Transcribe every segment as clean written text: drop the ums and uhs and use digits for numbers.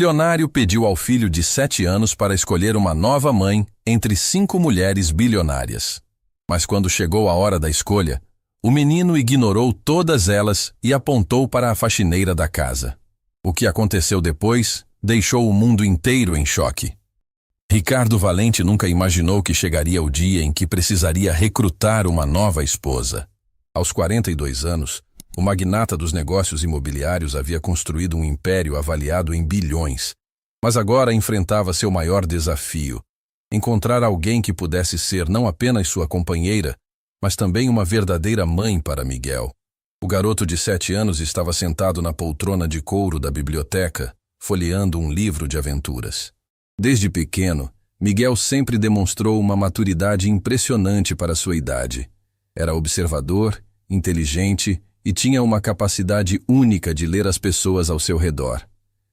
bilionário pediu ao filho de 7 anos para escolher uma nova mãe entre 5 mulheres bilionárias. Mas quando chegou a hora da escolha, o menino ignorou todas elas e apontou para a faxineira da casa. O que aconteceu depois deixou o mundo inteiro em choque. Ricardo Valente nunca imaginou que chegaria o dia em que precisaria recrutar uma nova esposa. Aos 42 anos, o magnata dos negócios imobiliários havia construído um império avaliado em bilhões, mas agora enfrentava seu maior desafio: encontrar alguém que pudesse ser não apenas sua companheira, mas também uma verdadeira mãe para Miguel. O garoto de 7 anos estava sentado na poltrona de couro da biblioteca, folheando um livro de aventuras. Desde pequeno, Miguel sempre demonstrou uma maturidade impressionante para sua idade. Era observador, inteligente e tinha uma capacidade única de ler as pessoas ao seu redor.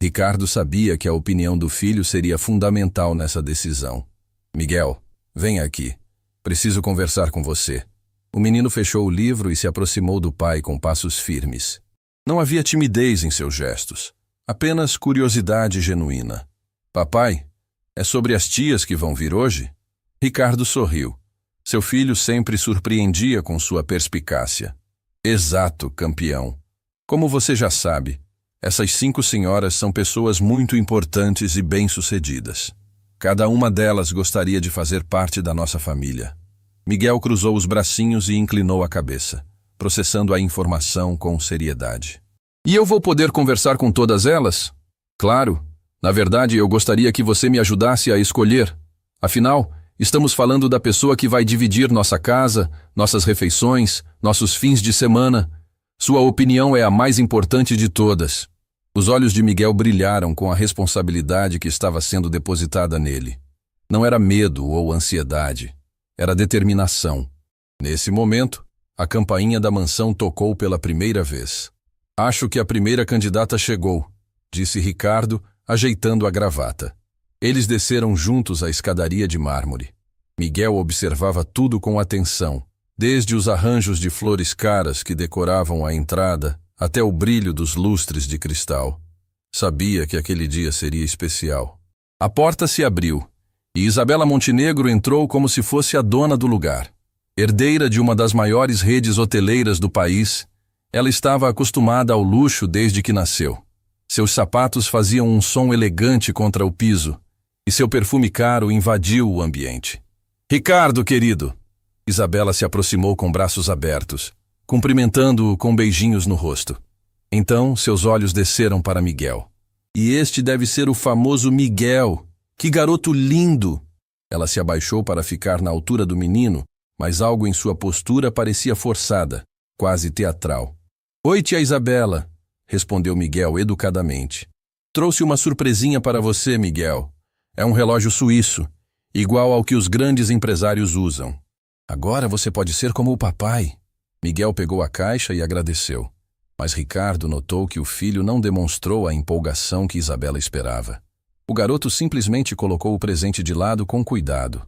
Ricardo sabia que a opinião do filho seria fundamental nessa decisão. Miguel, venha aqui. Preciso conversar com você. O menino fechou o livro e se aproximou do pai com passos firmes. Não havia timidez em seus gestos, apenas curiosidade genuína. Papai, é sobre as tias que vão vir hoje? Ricardo sorriu. Seu filho sempre surpreendia com sua perspicácia. Exato, campeão. Como você já sabe, essas 5 senhoras são pessoas muito importantes e bem-sucedidas. Cada uma delas gostaria de fazer parte da nossa família. Miguel cruzou os bracinhos e inclinou a cabeça, processando a informação com seriedade. E eu vou poder conversar com todas elas? Claro. Na verdade, eu gostaria que você me ajudasse a escolher. Afinal, estamos falando da pessoa que vai dividir nossa casa, nossas refeições, nossos fins de semana. Sua opinião é a mais importante de todas. Os olhos de Miguel brilharam com a responsabilidade que estava sendo depositada nele. Não era medo ou ansiedade, era determinação. Nesse momento, a campainha da mansão tocou pela primeira vez. Acho que a primeira candidata chegou, disse Ricardo, ajeitando a gravata. Eles desceram juntos a escadaria de mármore. Miguel observava tudo com atenção, desde os arranjos de flores caras que decoravam a entrada até o brilho dos lustres de cristal. Sabia que aquele dia seria especial. A porta se abriu e Isabela Montenegro entrou como se fosse a dona do lugar. Herdeira de uma das maiores redes hoteleiras do país, ela estava acostumada ao luxo desde que nasceu. Seus sapatos faziam um som elegante contra o piso, e seu perfume caro invadiu o ambiente. Ricardo, querido! Isabela se aproximou com braços abertos, cumprimentando-o com beijinhos no rosto. Então, seus olhos desceram para Miguel. E este deve ser o famoso Miguel! Que garoto lindo! Ela se abaixou para ficar na altura do menino, mas algo em sua postura parecia forçada, quase teatral. Oi, tia Isabela! Respondeu Miguel educadamente. Trouxe uma surpresinha para você, Miguel. É um relógio suíço, igual ao que os grandes empresários usam. Agora você pode ser como o papai. Miguel pegou a caixa e agradeceu. Mas Ricardo notou que o filho não demonstrou a empolgação que Isabela esperava. O garoto simplesmente colocou o presente de lado com cuidado.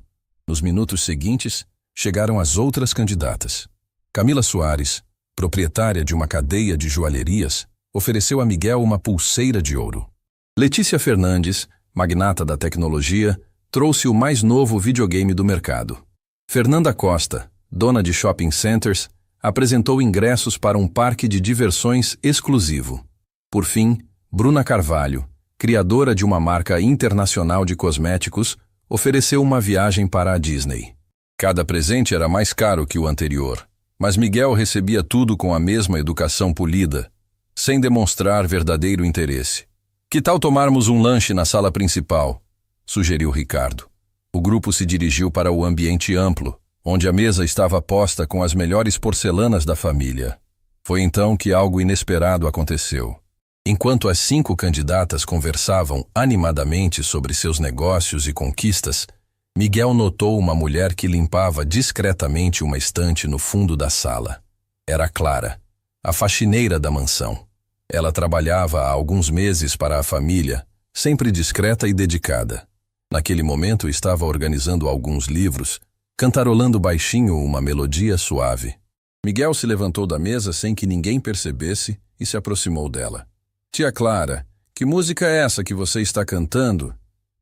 Nos minutos seguintes, chegaram as outras candidatas. Camila Soares, proprietária de uma cadeia de joalherias, ofereceu a Miguel uma pulseira de ouro. Letícia Fernandes, magnata da tecnologia, trouxe o mais novo videogame do mercado. Fernanda Costa, dona de shopping centers, apresentou ingressos para um parque de diversões exclusivo. Por fim, Bruna Carvalho, criadora de uma marca internacional de cosméticos, ofereceu uma viagem para a Disney. Cada presente era mais caro que o anterior, mas Miguel recebia tudo com a mesma educação polida, sem demonstrar verdadeiro interesse. Que tal tomarmos um lanche na sala principal? Sugeriu Ricardo. O grupo se dirigiu para o ambiente amplo, onde a mesa estava posta com as melhores porcelanas da família. Foi então que algo inesperado aconteceu. Enquanto as 5 candidatas conversavam animadamente sobre seus negócios e conquistas, Miguel notou uma mulher que limpava discretamente uma estante no fundo da sala. Era Clara, a faxineira da mansão. Ela trabalhava há alguns meses para a família, sempre discreta e dedicada. Naquele momento estava organizando alguns livros, cantarolando baixinho uma melodia suave. Miguel se levantou da mesa sem que ninguém percebesse e se aproximou dela. Tia Clara, Que música é essa que você está cantando?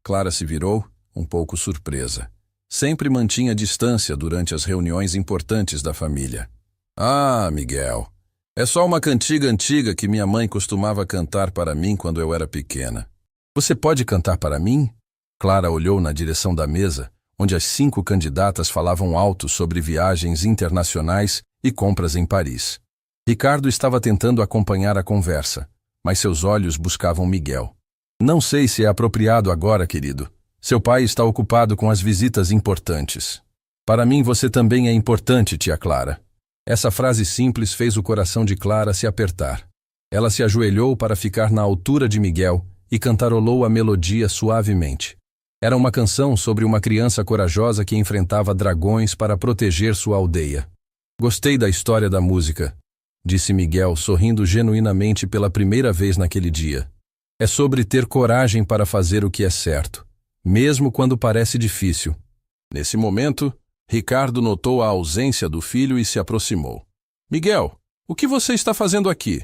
Clara se virou, um pouco surpresa. Sempre mantinha distância durante as reuniões importantes da família. Ah, Miguel, é só uma cantiga antiga que minha mãe costumava cantar para mim quando eu era pequena. Você pode cantar para mim? Clara olhou na direção da mesa, onde as 5 candidatas falavam alto sobre viagens internacionais e compras em Paris. Ricardo estava tentando acompanhar a conversa, mas seus olhos buscavam Miguel. Não sei se é apropriado agora, querido. Seu pai está ocupado com as visitas importantes. Para mim você também é importante, tia Clara. Essa frase simples fez o coração de Clara se apertar. Ela se ajoelhou para ficar na altura de Miguel e cantarolou a melodia suavemente. Era uma canção sobre uma criança corajosa que enfrentava dragões para proteger sua aldeia. Gostei da história da música, disse Miguel, sorrindo genuinamente pela primeira vez naquele dia. É sobre ter coragem para fazer o que é certo, mesmo quando parece difícil. Nesse momento, Ricardo notou a ausência do filho e se aproximou. Miguel, o que você está fazendo aqui?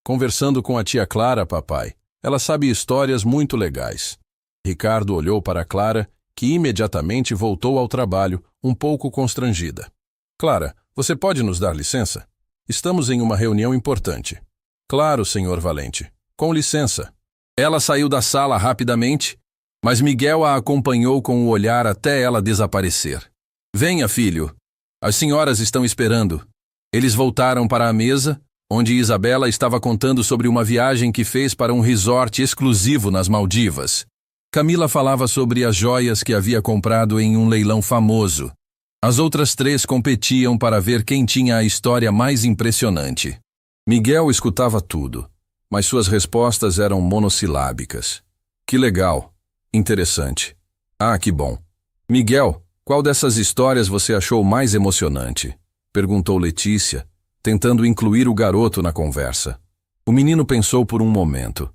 Conversando com a tia Clara, papai. Ela sabe histórias muito legais. Ricardo olhou para Clara, que imediatamente voltou ao trabalho, um pouco constrangida. Clara, você pode nos dar licença? Estamos em uma reunião importante. Claro, senhor Valente. Com licença. Ela saiu da sala rapidamente, mas Miguel a acompanhou com o olhar até ela desaparecer. Venha, filho. As senhoras estão esperando. Eles voltaram para a mesa, onde Isabela estava contando sobre uma viagem que fez para um resort exclusivo nas Maldivas. Camila falava sobre as joias que havia comprado em um leilão famoso. As outras 3 competiam para ver quem tinha a história mais impressionante. Miguel escutava tudo, mas suas respostas eram monossilábicas. Que legal. Interessante. Ah, que bom. Miguel, qual dessas histórias você achou mais emocionante? Perguntou Letícia, tentando incluir o garoto na conversa. O menino pensou por um momento.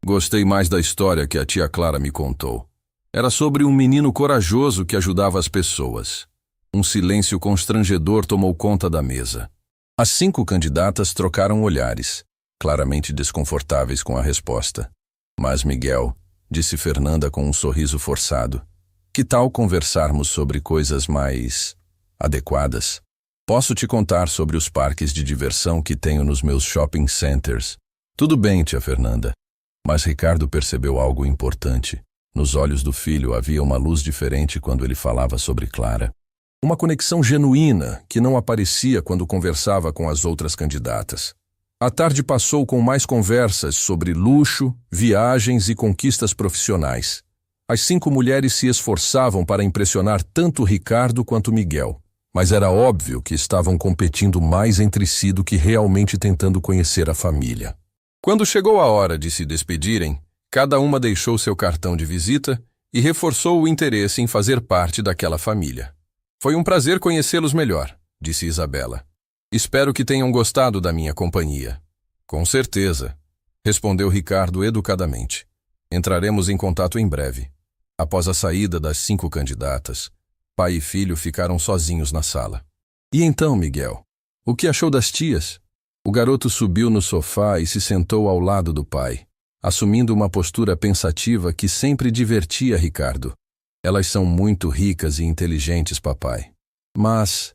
Gostei mais da história que a tia Clara me contou. Era sobre um menino corajoso que ajudava as pessoas. Um silêncio constrangedor tomou conta da mesa. As 5 candidatas trocaram olhares, claramente desconfortáveis com a resposta. Mas Miguel, disse Fernanda com um sorriso forçado, que tal conversarmos sobre coisas mais adequadas? Posso te contar sobre os parques de diversão que tenho nos meus shopping centers. Tudo bem, tia Fernanda. Mas Ricardo percebeu algo importante. Nos olhos do filho havia uma luz diferente quando ele falava sobre Clara. Uma conexão genuína que não aparecia quando conversava com as outras candidatas. A tarde passou com mais conversas sobre luxo, viagens e conquistas profissionais. As 5 mulheres se esforçavam para impressionar tanto Ricardo quanto Miguel, mas era óbvio que estavam competindo mais entre si do que realmente tentando conhecer a família. Quando chegou a hora de se despedirem, cada uma deixou seu cartão de visita e reforçou o interesse em fazer parte daquela família. Foi um prazer conhecê-los melhor, disse Isabela. Espero que tenham gostado da minha companhia. Com certeza, respondeu Ricardo educadamente. Entraremos em contato em breve. Após a saída das 5 candidatas, pai e filho ficaram sozinhos na sala. E então, Miguel, o que achou das tias? O garoto subiu no sofá e se sentou ao lado do pai, assumindo uma postura pensativa que sempre divertia Ricardo. Elas são muito ricas e inteligentes, papai. Mas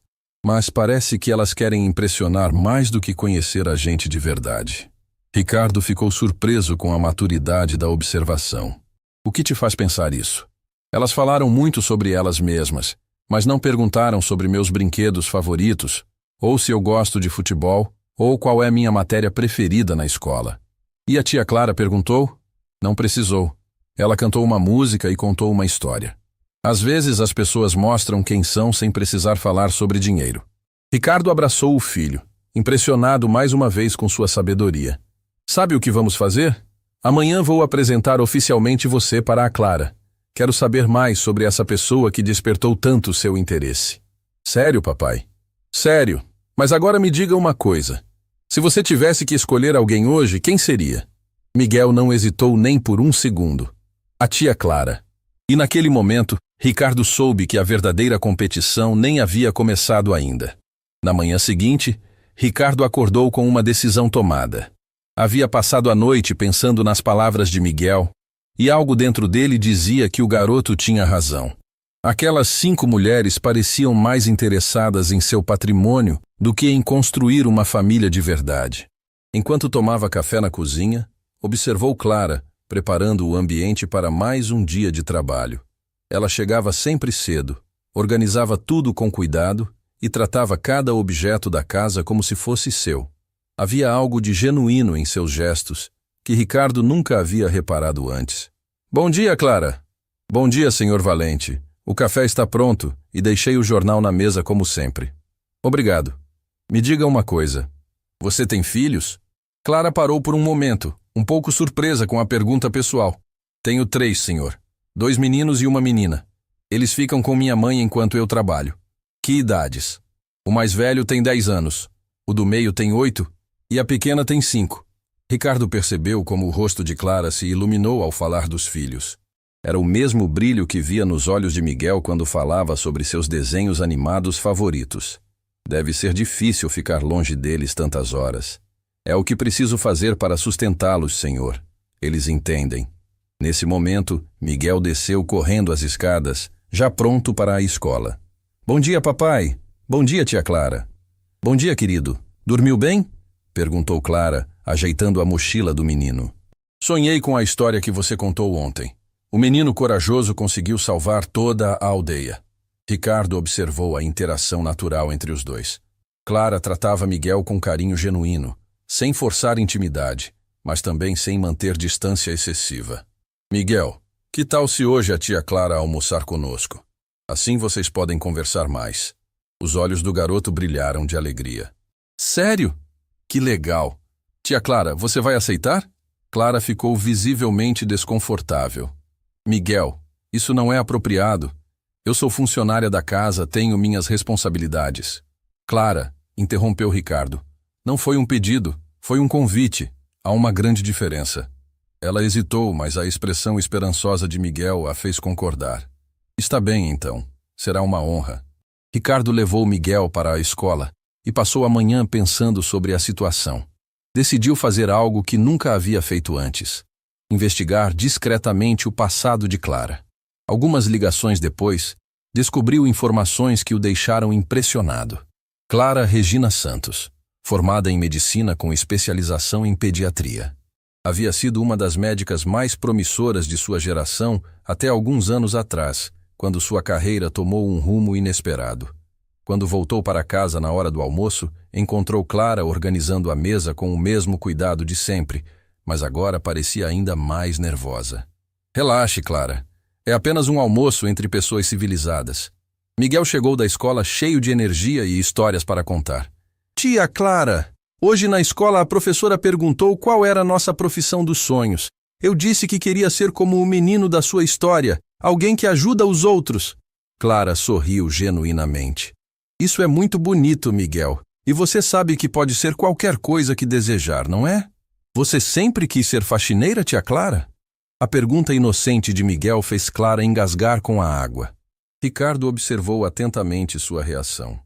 parece que elas querem impressionar mais do que conhecer a gente de verdade. Ricardo ficou surpreso com a maturidade da observação. O que te faz pensar isso? Elas falaram muito sobre elas mesmas, mas não perguntaram sobre meus brinquedos favoritos, ou se eu gosto de futebol, ou qual é minha matéria preferida na escola. E a tia Clara perguntou? Não precisou. Ela cantou uma música e contou uma história. Às vezes as pessoas mostram quem são sem precisar falar sobre dinheiro. Ricardo abraçou o filho, impressionado mais uma vez com sua sabedoria. Sabe o que vamos fazer? Amanhã vou apresentar oficialmente você para a Clara. Quero saber mais sobre essa pessoa que despertou tanto seu interesse. Sério, papai? Sério. Mas agora me diga uma coisa. Se você tivesse que escolher alguém hoje, quem seria? Miguel não hesitou nem por um segundo. A tia Clara. E naquele momento, Ricardo soube que a verdadeira competição nem havia começado ainda. Na manhã seguinte, Ricardo acordou com uma decisão tomada. Havia passado a noite pensando nas palavras de Miguel, e algo dentro dele dizia que o garoto tinha razão. Aquelas 5 mulheres pareciam mais interessadas em seu patrimônio do que em construir uma família de verdade. Enquanto tomava café na cozinha, observou Clara, preparando o ambiente para mais um dia de trabalho. Ela chegava sempre cedo, organizava tudo com cuidado e tratava cada objeto da casa como se fosse seu. Havia algo de genuíno em seus gestos, que Ricardo nunca havia reparado antes. Bom dia, Clara. Bom dia, senhor Valente. O café está pronto e deixei o jornal na mesa como sempre. Obrigado. Me diga uma coisa. Você tem filhos? Clara parou por um momento, um pouco surpresa com a pergunta pessoal. Tenho 3, senhor. 2 meninos e uma menina. Eles ficam com minha mãe enquanto eu trabalho. Que idades? O mais velho tem 10 anos. O do meio tem 8 e a pequena tem 5. Ricardo percebeu como o rosto de Clara se iluminou ao falar dos filhos. Era o mesmo brilho que via nos olhos de Miguel quando falava sobre seus desenhos animados favoritos. Deve ser difícil ficar longe deles tantas horas. É o que preciso fazer para sustentá-los, senhor. Eles entendem. Nesse momento, Miguel desceu correndo as escadas, já pronto para a escola. Bom dia, papai. Bom dia, tia Clara. Bom dia, querido. Dormiu bem? Perguntou Clara, ajeitando a mochila do menino. Sonhei com a história que você contou ontem. O menino corajoso conseguiu salvar toda a aldeia. Ricardo observou a interação natural entre os dois. Clara tratava Miguel com carinho genuíno, sem forçar intimidade, mas também sem manter distância excessiva. Miguel, que tal se hoje a tia Clara almoçar conosco? Assim vocês podem conversar mais. Os olhos do garoto brilharam de alegria. Sério? Que legal! Tia Clara, você vai aceitar? Clara ficou visivelmente desconfortável. Miguel, isso não é apropriado. Eu sou funcionária da casa, tenho minhas responsabilidades. Clara, interrompeu Ricardo. Não foi um pedido, foi um convite. Há uma grande diferença. Ela hesitou, mas a expressão esperançosa de Miguel a fez concordar. Está bem, então. Será uma honra. Ricardo levou Miguel para a escola e passou a manhã pensando sobre a situação. Decidiu fazer algo que nunca havia feito antes. Investigar discretamente o passado de Clara. Algumas ligações depois, descobriu informações que o deixaram impressionado. Clara Regina Santos, formada em medicina com especialização em pediatria. Havia sido uma das médicas mais promissoras de sua geração até alguns anos atrás, quando sua carreira tomou um rumo inesperado. Quando voltou para casa na hora do almoço, encontrou Clara organizando a mesa com o mesmo cuidado de sempre, mas agora parecia ainda mais nervosa. Relaxe, Clara. É apenas um almoço entre pessoas civilizadas. Miguel chegou da escola cheio de energia e histórias para contar. Tia Clara, hoje na escola a professora perguntou qual era a nossa profissão dos sonhos. Eu disse que queria ser como o menino da sua história, alguém que ajuda os outros. Clara sorriu genuinamente. Isso é muito bonito, Miguel. E você sabe que pode ser qualquer coisa que desejar, não é? Você sempre quis ser faxineira, tia Clara? A pergunta inocente de Miguel fez Clara engasgar com a água. Ricardo observou atentamente sua reação.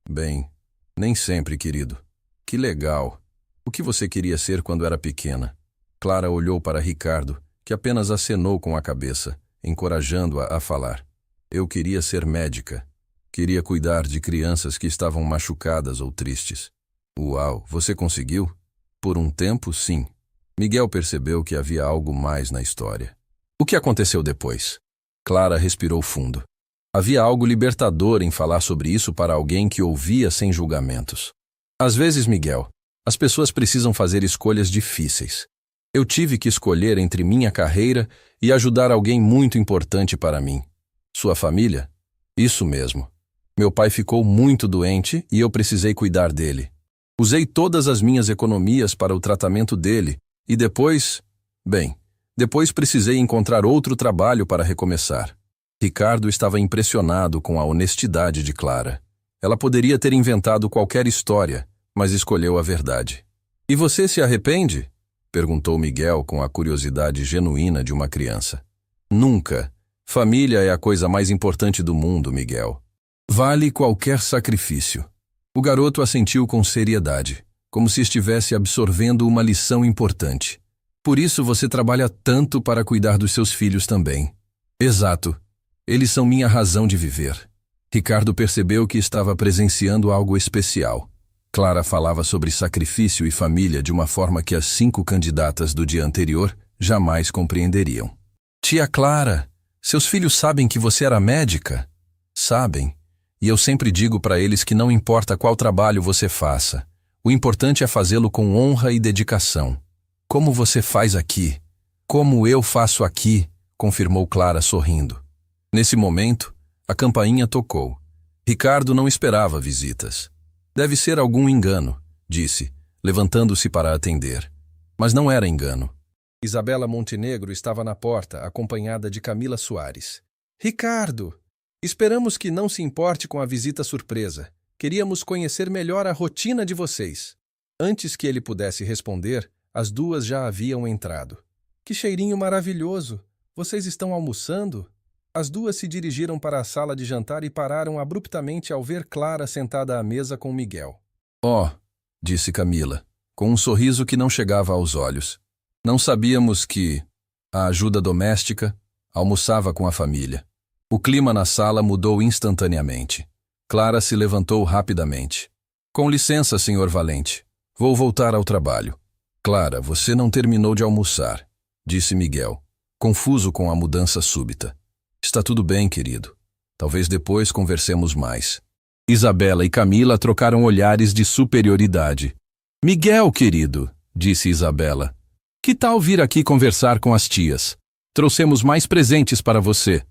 Bem, nem sempre, querido. Que legal. O que você queria ser quando era pequena? Clara olhou para Ricardo, que apenas acenou com a cabeça, encorajando-a a falar. Eu queria ser médica. Queria cuidar de crianças que estavam machucadas ou tristes. Uau, você conseguiu? Por um tempo, sim. Miguel percebeu que havia algo mais na história. O que aconteceu depois? Clara respirou fundo. Havia algo libertador em falar sobre isso para alguém que ouvia sem julgamentos. Às vezes, Miguel, as pessoas precisam fazer escolhas difíceis. Eu tive que escolher entre minha carreira e ajudar alguém muito importante para mim. Sua família? Isso mesmo. Meu pai ficou muito doente e eu precisei cuidar dele. Usei todas as minhas economias para o tratamento dele e depois precisei encontrar outro trabalho para recomeçar. Ricardo estava impressionado com a honestidade de Clara. Ela poderia ter inventado qualquer história, mas escolheu a verdade. E você se arrepende? Perguntou Miguel com a curiosidade genuína de uma criança. Nunca. Família é a coisa mais importante do mundo, Miguel. Vale qualquer sacrifício. O garoto assentiu com seriedade, como se estivesse absorvendo uma lição importante. Por isso você trabalha tanto para cuidar dos seus filhos também. Exato. Eles são minha razão de viver. Ricardo percebeu que estava presenciando algo especial. Clara falava sobre sacrifício e família de uma forma que as 5 candidatas do dia anterior jamais compreenderiam. Tia Clara, seus filhos sabem que você era médica? Sabem. E eu sempre digo para eles que não importa qual trabalho você faça, o importante é fazê-lo com honra e dedicação. Como você faz aqui? Como eu faço aqui? Confirmou Clara sorrindo. Nesse momento, a campainha tocou. Ricardo não esperava visitas. Deve ser algum engano, disse, levantando-se para atender. Mas não era engano. Isabela Montenegro estava na porta, acompanhada de Camila Soares. Ricardo! Esperamos que não se importe com a visita surpresa. Queríamos conhecer melhor a rotina de vocês. Antes que ele pudesse responder, as duas já haviam entrado. Que cheirinho maravilhoso! Vocês estão almoçando? As duas se dirigiram para a sala de jantar e pararam abruptamente ao ver Clara sentada à mesa com Miguel. Oh, disse Camila, com um sorriso que não chegava aos olhos. Não sabíamos que a ajuda doméstica almoçava com a família. O clima na sala mudou instantaneamente. Clara se levantou rapidamente. Com licença, senhor Valente. Vou voltar ao trabalho. Clara, você não terminou de almoçar, disse Miguel, confuso com a mudança súbita. Está tudo bem, querido. Talvez depois conversemos mais. Isabela e Camila trocaram olhares de superioridade. Miguel, querido, disse Isabela. Que tal vir aqui conversar com as tias? Trouxemos mais presentes para você.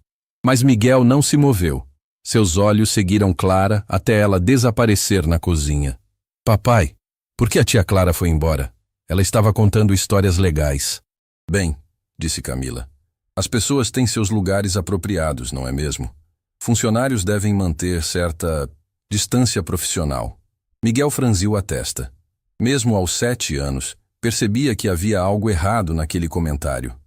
Mas Miguel não se moveu. Seus olhos seguiram Clara até ela desaparecer na cozinha. Papai, por que a tia Clara foi embora? Ela estava contando histórias legais. Bem, disse Camila, as pessoas têm seus lugares apropriados, não é mesmo? Funcionários devem manter certa distância profissional. Miguel franziu a testa. Mesmo aos 7 anos, percebia que havia algo errado naquele comentário.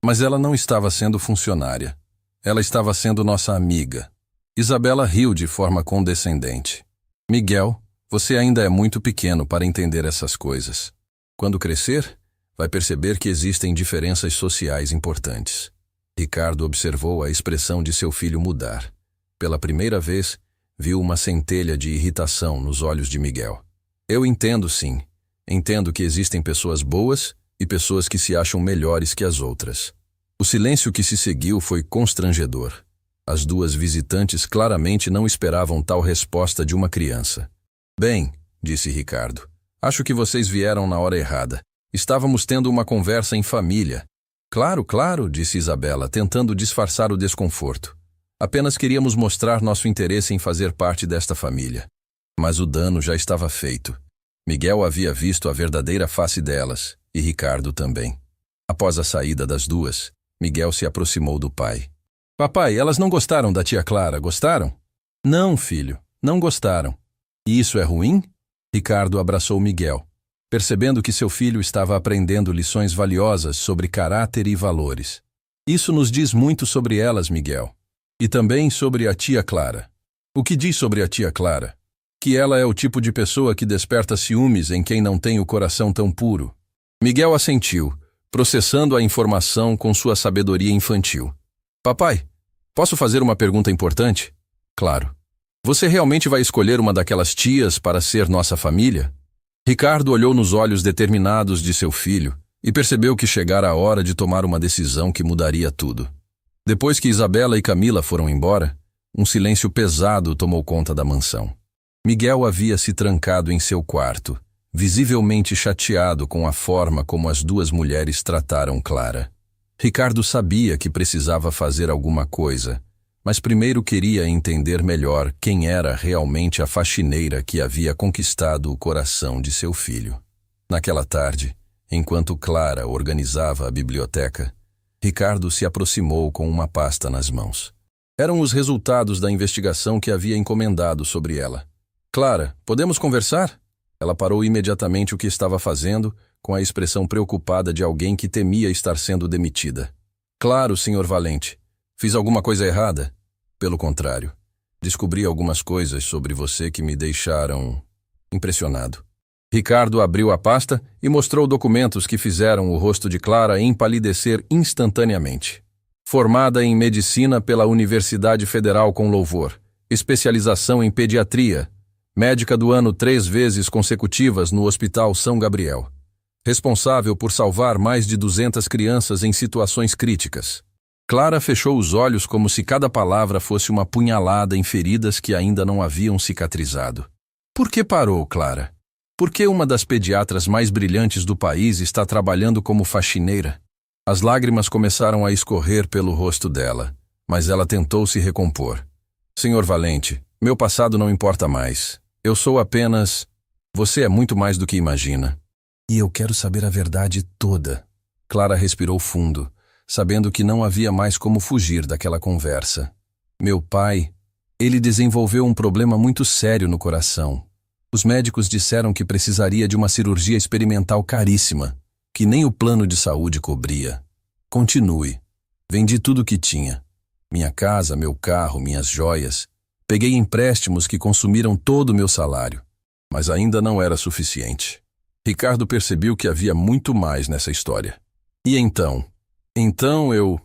Mas ela não estava sendo funcionária. Ela estava sendo nossa amiga. Isabela riu de forma condescendente. Miguel, você ainda é muito pequeno para entender essas coisas. Quando crescer, vai perceber que existem diferenças sociais importantes. Ricardo observou a expressão de seu filho mudar. Pela primeira vez, viu uma centelha de irritação nos olhos de Miguel. Eu entendo, sim. Entendo que existem pessoas boas e pessoas que se acham melhores que as outras. O silêncio que se seguiu foi constrangedor. As duas visitantes claramente não esperavam tal resposta de uma criança. Bem, disse Ricardo, acho que vocês vieram na hora errada. Estávamos tendo uma conversa em família. Claro, claro, disse Isabela, tentando disfarçar o desconforto. Apenas queríamos mostrar nosso interesse em fazer parte desta família. Mas o dano já estava feito. Miguel havia visto a verdadeira face delas, e Ricardo também. Após a saída das duas, Miguel se aproximou do pai. Papai, elas não gostaram da tia Clara, gostaram? Não, filho, não gostaram. E isso é ruim? Ricardo abraçou Miguel, percebendo que seu filho estava aprendendo lições valiosas sobre caráter e valores. Isso nos diz muito sobre elas, Miguel. E também sobre a tia Clara. O que diz sobre a tia Clara? Que ela é o tipo de pessoa que desperta ciúmes em quem não tem o coração tão puro. Miguel assentiu, processando a informação com sua sabedoria infantil. Papai, posso fazer uma pergunta importante? Claro. Você realmente vai escolher uma daquelas tias para ser nossa família? Ricardo olhou nos olhos determinados de seu filho e percebeu que chegara a hora de tomar uma decisão que mudaria tudo. Depois que Isabela e Camila foram embora, um silêncio pesado tomou conta da mansão. Miguel havia se trancado em seu quarto, visivelmente chateado com a forma como as duas mulheres trataram Clara. Ricardo sabia que precisava fazer alguma coisa, mas primeiro queria entender melhor quem era realmente a faxineira que havia conquistado o coração de seu filho. Naquela tarde, enquanto Clara organizava a biblioteca, Ricardo se aproximou com uma pasta nas mãos. Eram os resultados da investigação que havia encomendado sobre ela. Clara, podemos conversar? Ela parou imediatamente o que estava fazendo, com a expressão preocupada de alguém que temia estar sendo demitida. Claro, senhor Valente. Fiz alguma coisa errada? Pelo contrário. Descobri algumas coisas sobre você que me deixaram impressionado. Ricardo abriu a pasta e mostrou documentos que fizeram o rosto de Clara empalidecer instantaneamente. Formada em medicina pela Universidade Federal com louvor, especialização em pediatria, médica do ano 3 vezes consecutivas no Hospital São Gabriel. Responsável por salvar mais de 200 crianças em situações críticas. Clara fechou os olhos como se cada palavra fosse uma punhalada em feridas que ainda não haviam cicatrizado. Por que parou, Clara? Por que uma das pediatras mais brilhantes do país está trabalhando como faxineira? As lágrimas começaram a escorrer pelo rosto dela, mas ela tentou se recompor. Senhor Valente, meu passado não importa mais. Eu sou apenas... Você é muito mais do que imagina. E eu quero saber a verdade toda. Clara respirou fundo, sabendo que não havia mais como fugir daquela conversa. Meu pai, ele desenvolveu um problema muito sério no coração. Os médicos disseram que precisaria de uma cirurgia experimental caríssima, que nem o plano de saúde cobria. Continue. Vendi tudo o que tinha. Minha casa, meu carro, minhas joias. Peguei empréstimos que consumiram todo o meu salário. Mas ainda não era suficiente. Ricardo percebeu que havia muito mais nessa história. E então? Então eu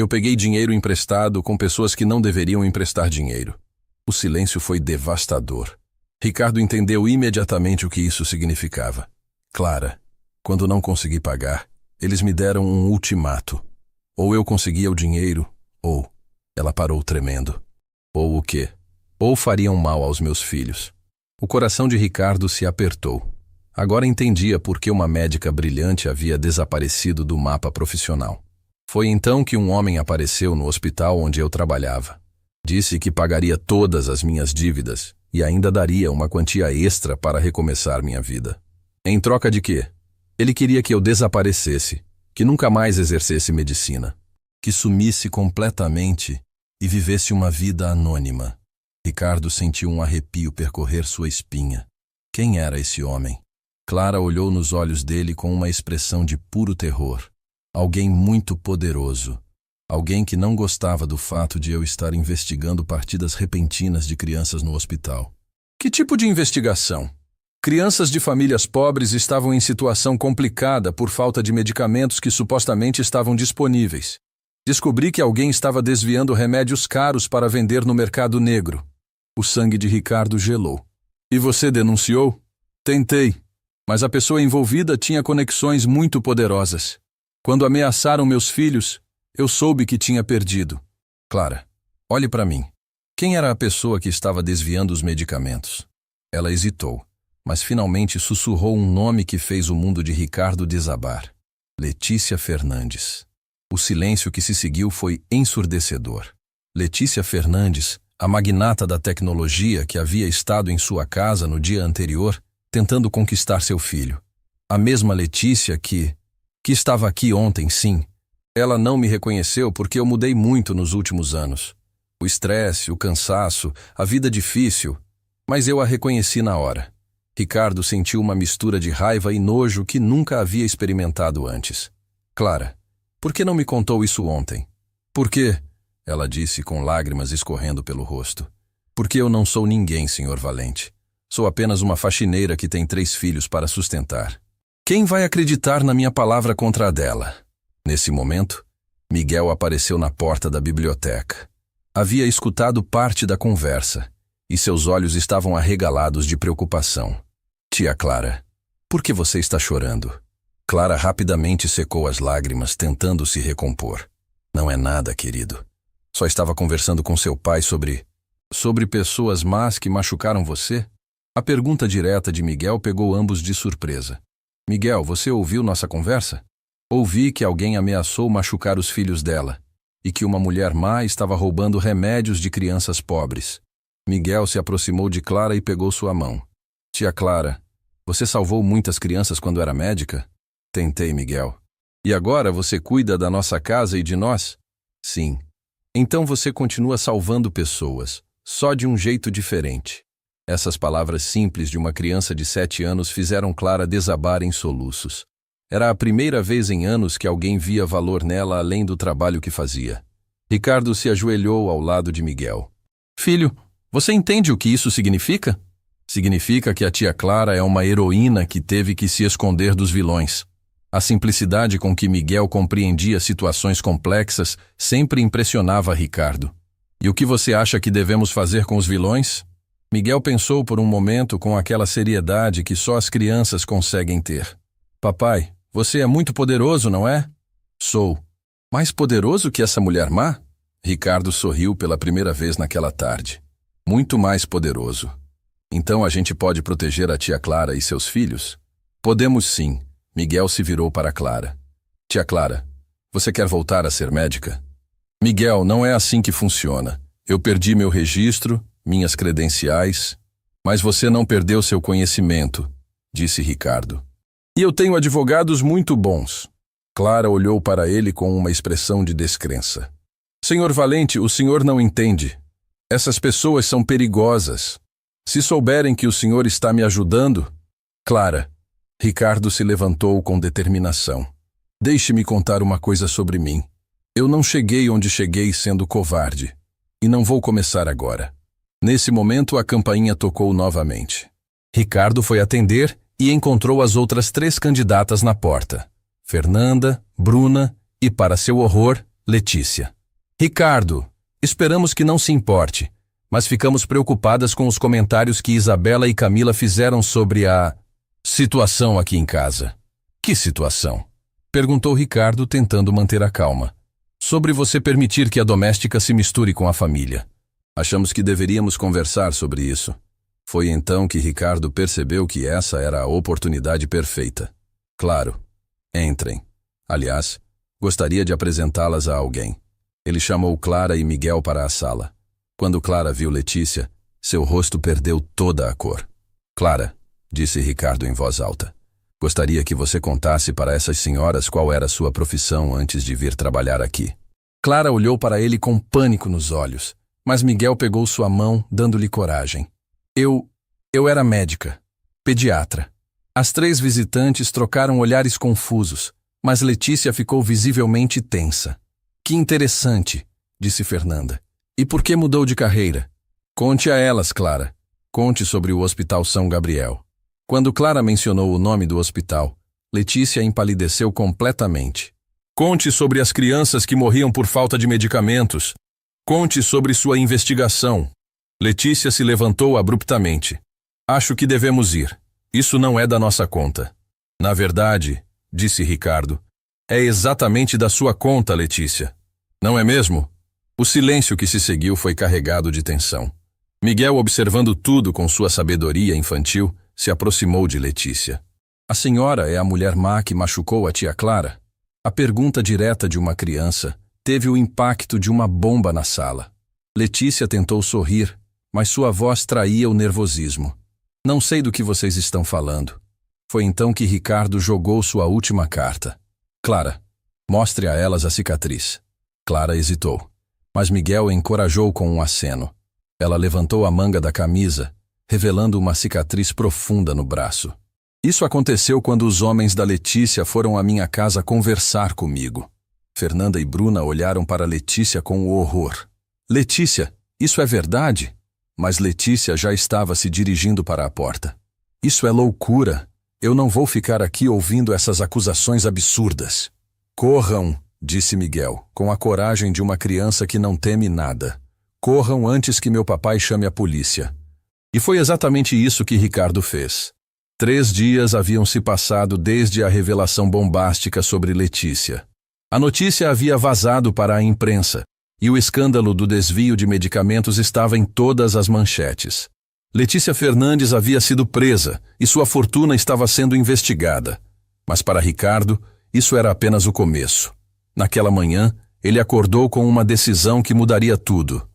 peguei dinheiro emprestado com pessoas que não deveriam emprestar dinheiro. O silêncio foi devastador. Ricardo entendeu imediatamente o que isso significava. Clara, quando não consegui pagar, eles me deram um ultimato. Ou eu conseguia o dinheiro, ou... Ela parou tremendo. Ou o quê? Ou fariam mal aos meus filhos. O coração de Ricardo se apertou. Agora entendia por que uma médica brilhante havia desaparecido do mapa profissional. Foi então que um homem apareceu no hospital onde eu trabalhava. Disse que pagaria todas as minhas dívidas e ainda daria uma quantia extra para recomeçar minha vida. Em troca de quê? Ele queria que eu desaparecesse, que nunca mais exercesse medicina, que sumisse completamente e vivesse uma vida anônima. Ricardo sentiu um arrepio percorrer sua espinha. Quem era esse homem? Clara olhou nos olhos dele com uma expressão de puro terror. Alguém muito poderoso. Alguém que não gostava do fato de eu estar investigando partidas repentinas de crianças no hospital. Que tipo de investigação? Crianças de famílias pobres estavam em situação complicada por falta de medicamentos que supostamente estavam disponíveis. Descobri que alguém estava desviando remédios caros para vender no mercado negro. O sangue de Ricardo gelou. E você denunciou? Tentei, mas a pessoa envolvida tinha conexões muito poderosas. Quando ameaçaram meus filhos, eu soube que tinha perdido. Clara, olhe para mim. Quem era a pessoa que estava desviando os medicamentos? Ela hesitou, mas finalmente sussurrou um nome que fez o mundo de Ricardo desabar. Letícia Fernandes. O silêncio que se seguiu foi ensurdecedor. Letícia Fernandes, a magnata da tecnologia que havia estado em sua casa no dia anterior, tentando conquistar seu filho. A mesma Letícia que estava aqui ontem, sim. Ela não me reconheceu porque eu mudei muito nos últimos anos. O estresse, o cansaço, a vida difícil, mas eu a reconheci na hora. Ricardo sentiu uma mistura de raiva e nojo que nunca havia experimentado antes. Clara, por que não me contou isso ontem? Por quê? Ela disse com lágrimas escorrendo pelo rosto. Porque eu não sou ninguém, senhor Valente. Sou apenas uma faxineira que tem 3 filhos para sustentar. Quem vai acreditar na minha palavra contra a dela? Nesse momento, Miguel apareceu na porta da biblioteca. Havia escutado parte da conversa, e seus olhos estavam arregalados de preocupação. Tia Clara, por que você está chorando? Clara rapidamente secou as lágrimas, tentando se recompor. Não é nada, querido. Só estava conversando com seu pai sobre pessoas más que machucaram você? A pergunta direta de Miguel pegou ambos de surpresa. Miguel, você ouviu nossa conversa? Ouvi que alguém ameaçou machucar os filhos dela e que uma mulher má estava roubando remédios de crianças pobres. Miguel se aproximou de Clara e pegou sua mão. Tia Clara, você salvou muitas crianças quando era médica? Tentei, Miguel. E agora você cuida da nossa casa e de nós? Sim. Então você continua salvando pessoas, só de um jeito diferente. Essas palavras simples de uma criança de 7 anos fizeram Clara desabar em soluços. Era a primeira vez em anos que alguém via valor nela além do trabalho que fazia. Ricardo se ajoelhou ao lado de Miguel. Filho, você entende o que isso significa? Significa que a tia Clara é uma heroína que teve que se esconder dos vilões. A simplicidade com que Miguel compreendia situações complexas sempre impressionava Ricardo. E o que você acha que devemos fazer com os vilões? Miguel pensou por um momento com aquela seriedade que só as crianças conseguem ter. Papai, você é muito poderoso, não é? Sou. Mais poderoso que essa mulher má? Ricardo sorriu pela primeira vez naquela tarde. Muito mais poderoso. Então a gente pode proteger a tia Clara e seus filhos? Podemos sim. Miguel se virou para Clara. Tia Clara, você quer voltar a ser médica? Miguel, não é assim que funciona. Eu perdi meu registro, minhas credenciais, mas você não perdeu seu conhecimento, disse Ricardo. E eu tenho advogados muito bons. Clara olhou para ele com uma expressão de descrença. Senhor Valente, o senhor não entende. Essas pessoas são perigosas. Se souberem que o senhor está me ajudando... Clara, Ricardo se levantou com determinação. Deixe-me contar uma coisa sobre mim. Eu não cheguei onde cheguei sendo covarde. E não vou começar agora. Nesse momento, a campainha tocou novamente. Ricardo foi atender e encontrou as outras 3 candidatas na porta. Fernanda, Bruna e, para seu horror, Letícia. Ricardo, esperamos que não se importe, mas ficamos preocupadas com os comentários que Isabela e Camila fizeram sobre a situação aqui em casa. Que situação? Perguntou Ricardo, tentando manter a calma. Sobre você permitir que a doméstica se misture com a família. Achamos que deveríamos conversar sobre isso. Foi então que Ricardo percebeu que essa era a oportunidade perfeita. Claro. Entrem. Aliás, gostaria de apresentá-las a alguém. Ele chamou Clara e Miguel para a sala. Quando Clara viu Letícia, seu rosto perdeu toda a cor. Clara, disse Ricardo em voz alta, gostaria que você contasse para essas senhoras qual era sua profissão antes de vir trabalhar aqui. Clara olhou para ele com pânico nos olhos, mas Miguel pegou sua mão, dando-lhe coragem. Eu era médica, pediatra. As 3 visitantes trocaram olhares confusos, mas Letícia ficou visivelmente tensa. Que interessante, disse Fernanda. E por que mudou de carreira? Conte a elas, Clara. Conte sobre o Hospital São Gabriel. Quando Clara mencionou o nome do hospital, Letícia empalideceu completamente. Conte sobre as crianças que morriam por falta de medicamentos. Conte sobre sua investigação. Letícia se levantou abruptamente. Acho que devemos ir. Isso não é da nossa conta. Na verdade, disse Ricardo, é exatamente da sua conta, Letícia. Não é mesmo? O silêncio que se seguiu foi carregado de tensão. Miguel, observando tudo com sua sabedoria infantil, se aproximou de Letícia. A senhora é a mulher má que machucou a tia Clara? A pergunta direta de uma criança teve o impacto de uma bomba na sala. Letícia tentou sorrir, mas sua voz traía o nervosismo. Não sei do que vocês estão falando. Foi então que Ricardo jogou sua última carta. Clara, mostre a elas a cicatriz. Clara hesitou, mas Miguel a encorajou com um aceno. Ela levantou a manga da camisa, revelando uma cicatriz profunda no braço. Isso aconteceu quando os homens da Letícia foram à minha casa conversar comigo. Fernanda e Bruna olharam para Letícia com horror. Letícia, isso é verdade? Mas Letícia já estava se dirigindo para a porta. Isso é loucura. Eu não vou ficar aqui ouvindo essas acusações absurdas. Corram, disse Miguel, com a coragem de uma criança que não teme nada. Corram antes que meu papai chame a polícia. E foi exatamente isso que Ricardo fez. 3 dias haviam se passado desde a revelação bombástica sobre Letícia. A notícia havia vazado para a imprensa, e o escândalo do desvio de medicamentos estava em todas as manchetes. Letícia Fernandes havia sido presa e sua fortuna estava sendo investigada. Mas para Ricardo, isso era apenas o começo. Naquela manhã, ele acordou com uma decisão que mudaria tudo.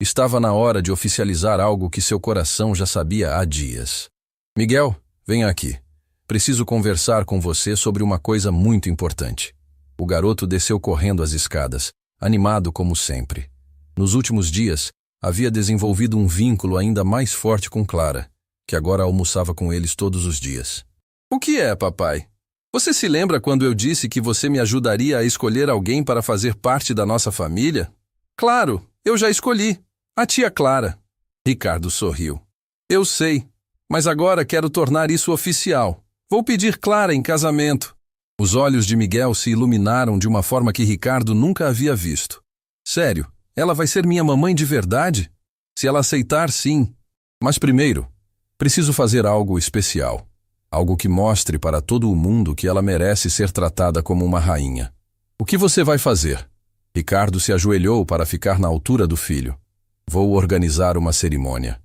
Estava na hora de oficializar algo que seu coração já sabia há dias. Miguel, venha aqui. Preciso conversar com você sobre uma coisa muito importante. O garoto desceu correndo as escadas, animado como sempre. Nos últimos dias, havia desenvolvido um vínculo ainda mais forte com Clara, que agora almoçava com eles todos os dias. O que é, papai? Você se lembra quando eu disse que você me ajudaria a escolher alguém para fazer parte da nossa família? Claro, eu já escolhi. A tia Clara. Ricardo sorriu. Eu sei, Mas agora quero tornar isso oficial. Vou pedir Clara em casamento. Os olhos de Miguel se iluminaram de uma forma que Ricardo nunca havia visto. Sério, ela vai ser minha mamãe de verdade? Se ela aceitar, sim. Mas primeiro, preciso fazer algo especial. Algo que mostre para todo o mundo que ela merece ser tratada como uma rainha. O que você vai fazer? Ricardo se ajoelhou para ficar na altura do filho. Vou organizar uma cerimônia.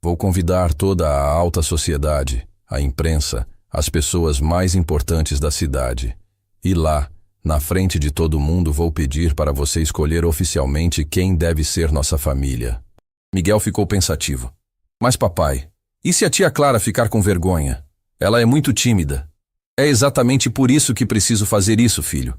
Vou convidar toda a alta sociedade, a imprensa, as pessoas mais importantes da cidade. E lá, na frente de todo mundo, vou pedir para você escolher oficialmente quem deve ser nossa família. Miguel ficou pensativo. Mas papai, e se a tia Clara ficar com vergonha? Ela é muito tímida. É exatamente por isso que preciso fazer isso, filho.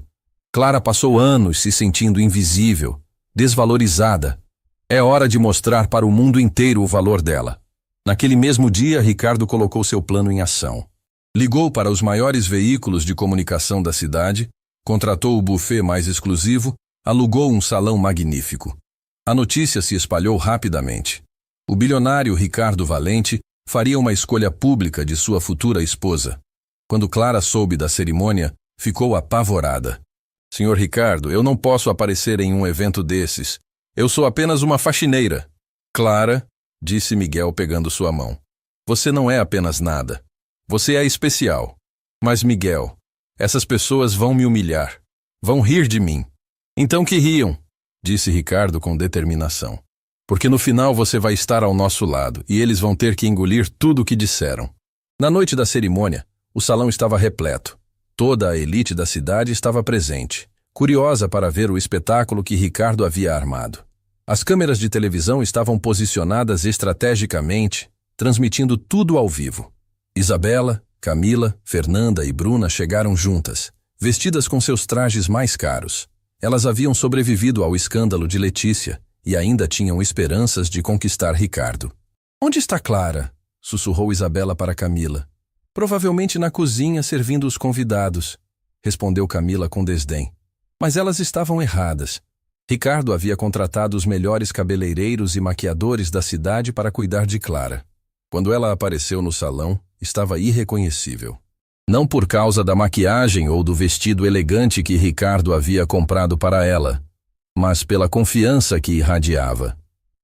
Clara passou anos se sentindo invisível, desvalorizada. É hora de mostrar para o mundo inteiro o valor dela. Naquele mesmo dia, Ricardo colocou seu plano em ação. Ligou para os maiores veículos de comunicação da cidade, contratou o buffet mais exclusivo, alugou um salão magnífico. A notícia se espalhou rapidamente. O bilionário Ricardo Valente faria uma escolha pública de sua futura esposa. Quando Clara soube da cerimônia, ficou apavorada. Senhor Ricardo, eu não posso aparecer em um evento desses. Eu sou apenas uma faxineira. Clara, disse Miguel pegando sua mão. Você não é apenas nada. Você é especial. Mas Miguel, essas pessoas vão me humilhar. Vão rir de mim. Então que riam, disse Ricardo com determinação. Porque no final você vai estar ao nosso lado e eles vão ter que engolir tudo o que disseram. Na noite da cerimônia, o salão estava repleto. Toda a elite da cidade estava presente, curiosa para ver o espetáculo que Ricardo havia armado. As câmeras de televisão estavam posicionadas estrategicamente, transmitindo tudo ao vivo. Isabela, Camila, Fernanda e Bruna chegaram juntas, vestidas com seus trajes mais caros. Elas haviam sobrevivido ao escândalo de Letícia e ainda tinham esperanças de conquistar Ricardo. Onde está Clara? Sussurrou Isabela para Camila. Provavelmente na cozinha servindo os convidados, respondeu Camila com desdém. Mas elas estavam erradas. Ricardo havia contratado os melhores cabeleireiros e maquiadores da cidade para cuidar de Clara. Quando ela apareceu no salão, estava irreconhecível. Não por causa da maquiagem ou do vestido elegante que Ricardo havia comprado para ela, mas pela confiança que irradiava.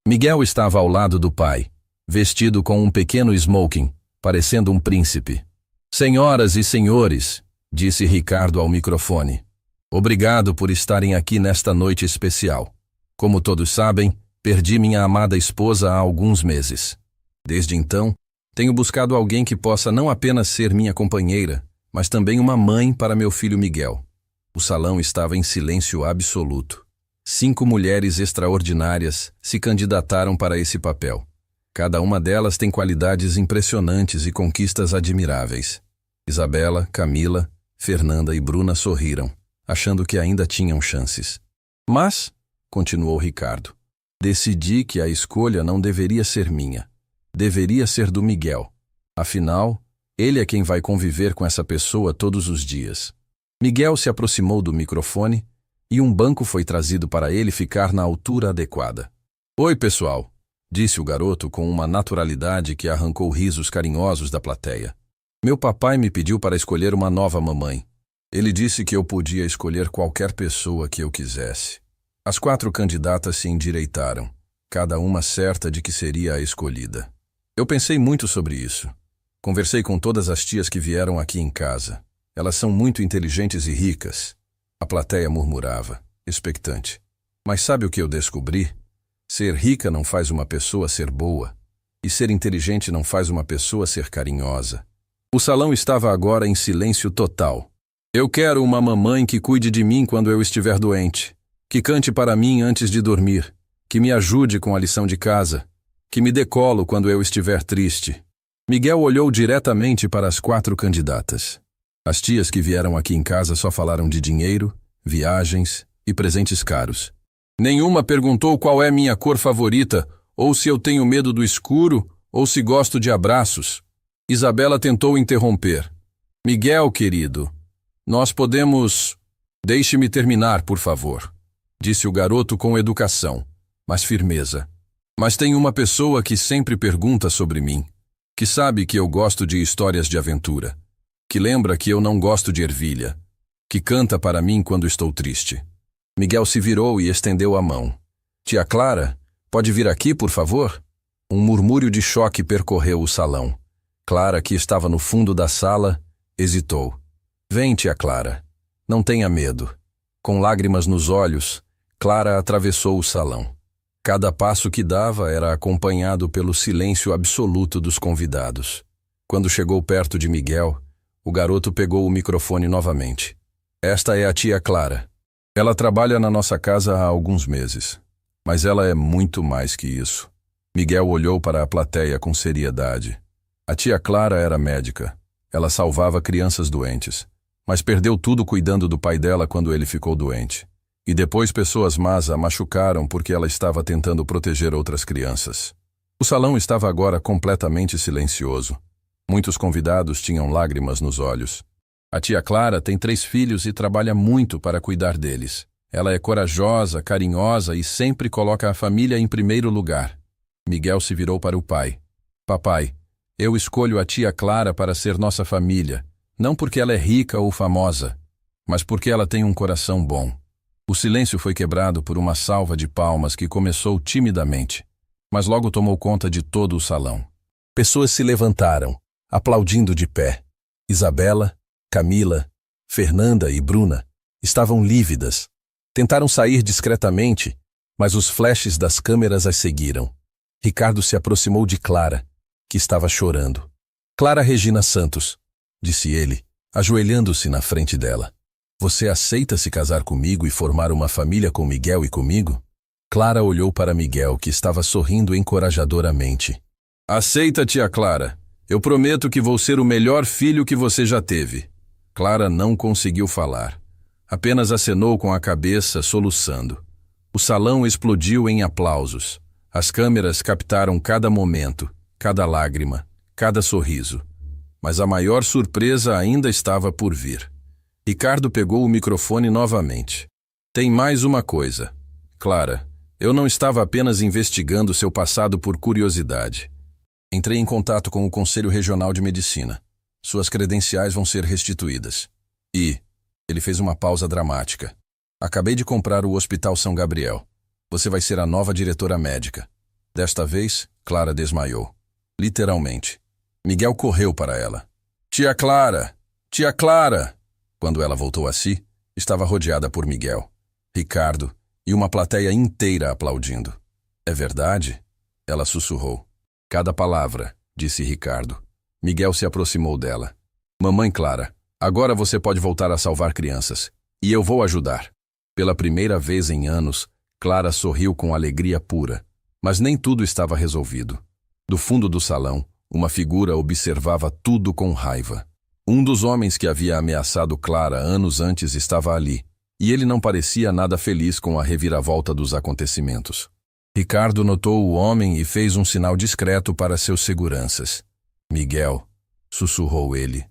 Miguel estava ao lado do pai, vestido com um pequeno smoking, parecendo um príncipe. Senhoras e senhores, disse Ricardo ao microfone, obrigado por estarem aqui nesta noite especial. Como todos sabem, perdi minha amada esposa há alguns meses. Desde então, tenho buscado alguém que possa não apenas ser minha companheira, mas também uma mãe para meu filho Miguel. O salão estava em silêncio absoluto. 5 mulheres extraordinárias se candidataram para esse papel. Cada uma delas tem qualidades impressionantes e conquistas admiráveis. Isabela, Camila, Fernanda e Bruna sorriram, achando que ainda tinham chances. Mas, continuou Ricardo, decidi que a escolha não deveria ser minha. Deveria ser do Miguel. Afinal, ele é quem vai conviver com essa pessoa todos os dias. Miguel se aproximou do microfone e um banco foi trazido para ele ficar na altura adequada. Oi, pessoal, disse o garoto com uma naturalidade que arrancou risos carinhosos da plateia. Meu papai me pediu para escolher uma nova mamãe. Ele disse que eu podia escolher qualquer pessoa que eu quisesse. As 4 candidatas se endireitaram, cada uma certa de que seria a escolhida. Eu pensei muito sobre isso. Conversei com todas as tias que vieram aqui em casa. Elas são muito inteligentes e ricas. A plateia murmurava, expectante. Mas sabe o que eu descobri? Ser rica não faz uma pessoa ser boa, e ser inteligente não faz uma pessoa ser carinhosa. O salão estava agora em silêncio total. Eu quero uma mamãe que cuide de mim quando eu estiver doente, que cante para mim antes de dormir, que me ajude com a lição de casa, que me dê colo quando eu estiver triste. Miguel olhou diretamente para as 4 candidatas. As tias que vieram aqui em casa só falaram de dinheiro, viagens e presentes caros. Nenhuma perguntou qual é minha cor favorita, ou se eu tenho medo do escuro, ou se gosto de abraços. Isabela tentou interromper. Miguel, querido, nós podemos... Deixe-me terminar, por favor, disse o garoto com educação, mas firmeza. Mas tem uma pessoa que sempre pergunta sobre mim. que sabe que eu gosto de histórias de aventura, que lembra que eu não gosto de ervilha, que canta para mim quando estou triste. Miguel se virou e estendeu a mão. Tia Clara, pode vir aqui, por favor? Um murmúrio de choque percorreu o salão. Clara, que estava no fundo da sala, hesitou. Vem, tia Clara. Não tenha medo. Com lágrimas nos olhos, Clara atravessou o salão. Cada passo que dava era acompanhado pelo silêncio absoluto dos convidados. Quando chegou perto de Miguel, o garoto pegou o microfone novamente. Esta é a tia Clara. Ela trabalha na nossa casa há alguns meses, mas ela é muito mais que isso. Miguel olhou para a plateia com seriedade. A tia Clara era médica. Ela salvava crianças doentes, mas perdeu tudo cuidando do pai dela quando ele ficou doente. E depois pessoas más a machucaram porque ela estava tentando proteger outras crianças. O salão estava agora completamente silencioso. Muitos convidados tinham lágrimas nos olhos. A tia Clara tem 3 filhos e trabalha muito para cuidar deles. Ela é corajosa, carinhosa e sempre coloca a família em primeiro lugar. Miguel se virou para o pai. Papai, eu escolho a tia Clara para ser nossa família, não porque ela é rica ou famosa, mas porque ela tem um coração bom. O silêncio foi quebrado por uma salva de palmas que começou timidamente, mas logo tomou conta de todo o salão. Pessoas se levantaram, aplaudindo de pé. Isabela, Camila, Fernanda e Bruna estavam lívidas. Tentaram sair discretamente, mas os flashes das câmeras as seguiram. Ricardo se aproximou de Clara, que estava chorando. Clara Regina Santos, disse ele, ajoelhando-se na frente dela. Você aceita se casar comigo e formar uma família com Miguel e comigo? Clara olhou para Miguel, que estava sorrindo encorajadoramente. Aceita, tia Clara. Eu prometo que vou ser o melhor filho que você já teve. Clara não conseguiu falar. Apenas acenou com a cabeça, soluçando. O salão explodiu em aplausos. As câmeras captaram cada momento, cada lágrima, cada sorriso. Mas a maior surpresa ainda estava por vir. Ricardo pegou o microfone novamente. Tem mais uma coisa. Clara, eu não estava apenas investigando seu passado por curiosidade. Entrei em contato com o Conselho Regional de Medicina. Suas credenciais vão ser restituídas. E ele fez uma pausa dramática. Acabei de comprar o Hospital São Gabriel. Você vai ser a nova diretora médica. Desta vez, Clara desmaiou. Literalmente. Miguel correu para ela. Tia Clara! Tia Clara! Quando ela voltou a si, estava rodeada por Miguel, Ricardo e uma plateia inteira aplaudindo. É verdade? Ela sussurrou. Cada palavra, disse Ricardo. Miguel se aproximou dela. Mamãe Clara, agora você pode voltar a salvar crianças. E eu vou ajudar. Pela primeira vez em anos, Clara sorriu com alegria pura. Mas nem tudo estava resolvido. Do fundo do salão, uma figura observava tudo com raiva. Um dos homens que havia ameaçado Clara anos antes estava ali, e ele não parecia nada feliz com a reviravolta dos acontecimentos. Ricardo notou o homem e fez um sinal discreto para seus seguranças. Miguel, sussurrou ele,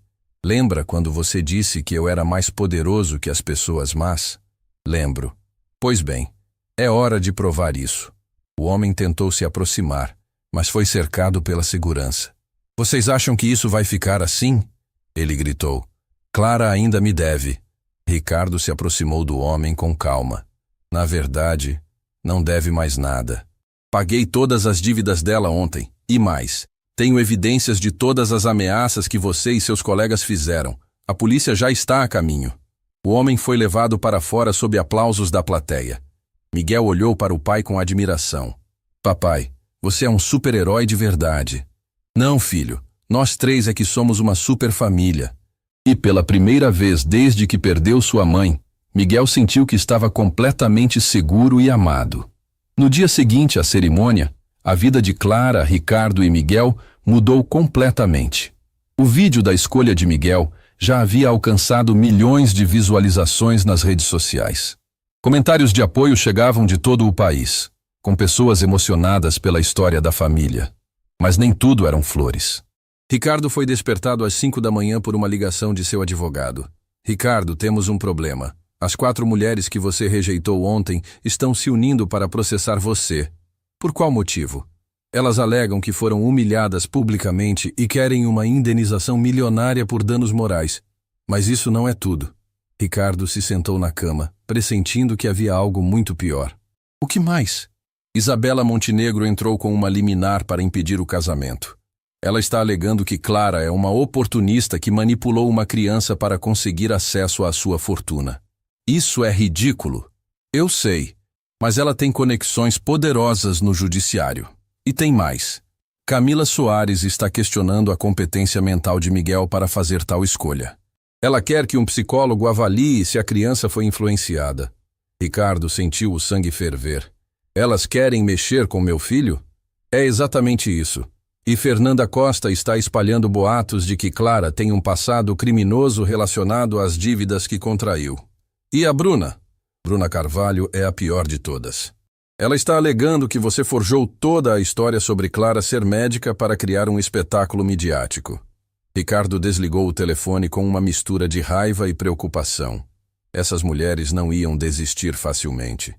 lembra quando você disse que eu era mais poderoso que as pessoas más? Lembro. Pois bem, é hora de provar isso. O homem tentou se aproximar, mas foi cercado pela segurança. Vocês acham que isso vai ficar assim? Ele gritou. Clara ainda me deve. Ricardo se aproximou do homem com calma. Na verdade, não deve mais nada. Paguei todas as dívidas dela ontem, e mais. Tenho evidências de todas as ameaças que você e seus colegas fizeram. A polícia já está a caminho. O homem foi levado para fora sob aplausos da plateia. Miguel olhou para o pai com admiração. Papai, você é um super-herói de verdade. Não, filho. Nós 3 é que somos uma super família. E pela primeira vez desde que perdeu sua mãe, Miguel sentiu que estava completamente seguro e amado. No dia seguinte à cerimônia, a vida de Clara, Ricardo e Miguel mudou completamente. O vídeo da escolha de Miguel já havia alcançado milhões de visualizações nas redes sociais. Comentários de apoio chegavam de todo o país, com pessoas emocionadas pela história da família. Mas nem tudo eram flores. Ricardo foi despertado às 5 da manhã por uma ligação de seu advogado. Ricardo, temos um problema. As 4 mulheres que você rejeitou ontem estão se unindo para processar você. Por qual motivo? Elas alegam que foram humilhadas publicamente e querem uma indenização milionária por danos morais. Mas isso não é tudo. Ricardo se sentou na cama, pressentindo que havia algo muito pior. O que mais? Isabela Montenegro entrou com uma liminar para impedir o casamento. Ela está alegando que Clara é uma oportunista que manipulou uma criança para conseguir acesso à sua fortuna. Isso é ridículo. Eu sei, mas ela tem conexões poderosas no judiciário. E tem mais. Camila Soares está questionando a competência mental de Miguel para fazer tal escolha. Ela quer que um psicólogo avalie se a criança foi influenciada. Ricardo sentiu o sangue ferver. Elas querem mexer com meu filho? É exatamente isso. E Fernanda Costa está espalhando boatos de que Clara tem um passado criminoso relacionado às dívidas que contraiu. E a Bruna? Bruna Carvalho é a pior de todas. Ela está alegando que você forjou toda a história sobre Clara ser médica para criar um espetáculo midiático. Ricardo desligou o telefone com uma mistura de raiva e preocupação. Essas mulheres não iam desistir facilmente.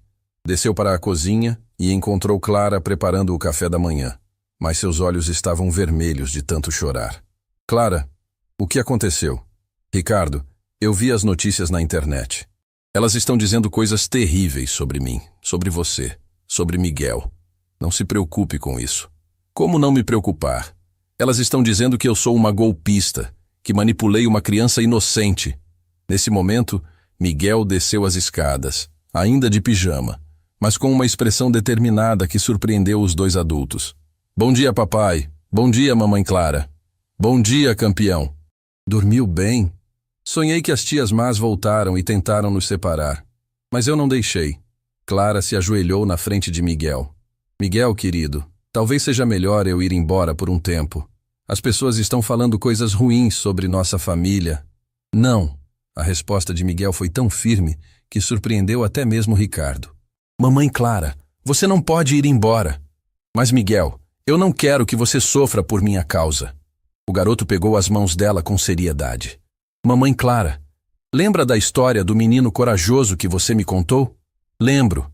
Desceu para a cozinha e encontrou Clara preparando o café da manhã, mas seus olhos estavam vermelhos de tanto chorar. Clara, o que aconteceu? Ricardo, eu vi as notícias na internet. Elas estão dizendo coisas terríveis sobre mim, sobre você, sobre Miguel. Não se preocupe com isso. Como não me preocupar? Elas estão dizendo que eu sou uma golpista, que manipulei uma criança inocente. Nesse momento, Miguel desceu as escadas, ainda de pijama, mas com uma expressão determinada que surpreendeu os dois adultos. Bom dia, papai. Bom dia, mamãe Clara. Bom dia, campeão. Dormiu bem? Sonhei que as tias más voltaram e tentaram nos separar, mas eu não deixei. Clara se ajoelhou na frente de Miguel. Miguel, querido, talvez seja melhor eu ir embora por um tempo. As pessoas estão falando coisas ruins sobre nossa família. Não. A resposta de Miguel foi tão firme que surpreendeu até mesmo Ricardo. Mamãe Clara, você não pode ir embora. Mas Miguel, eu não quero que você sofra por minha causa. O garoto pegou as mãos dela com seriedade. Mamãe Clara, lembra da história do menino corajoso que você me contou? Lembro.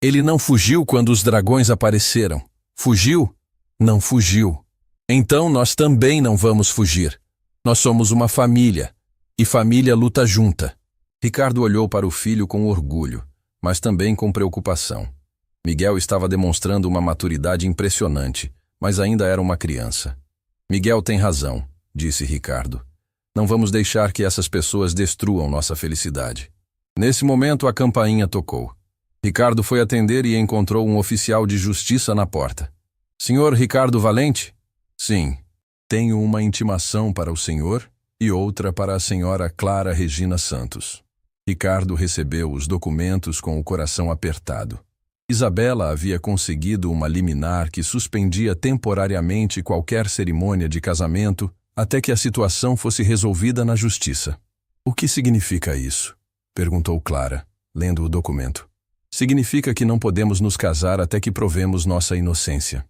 Ele não fugiu quando os dragões apareceram. Fugiu? Não fugiu. Então nós também não vamos fugir. Nós somos uma família. E família luta junta. Ricardo olhou para o filho com orgulho, mas também com preocupação. Miguel estava demonstrando uma maturidade impressionante, mas ainda era uma criança. Miguel tem razão, disse Ricardo. Não vamos deixar que essas pessoas destruam nossa felicidade. Nesse momento a campainha tocou. Ricardo foi atender e encontrou um oficial de justiça na porta. Senhor Ricardo Valente? Sim. Tenho uma intimação para o senhor e outra para a senhora Clara Regina Santos. Ricardo recebeu os documentos com o coração apertado. Isabela havia conseguido uma liminar que suspendia temporariamente qualquer cerimônia de casamento até que a situação fosse resolvida na justiça. O que significa isso? Perguntou Clara, lendo o documento. Significa que não podemos nos casar até que provemos nossa inocência.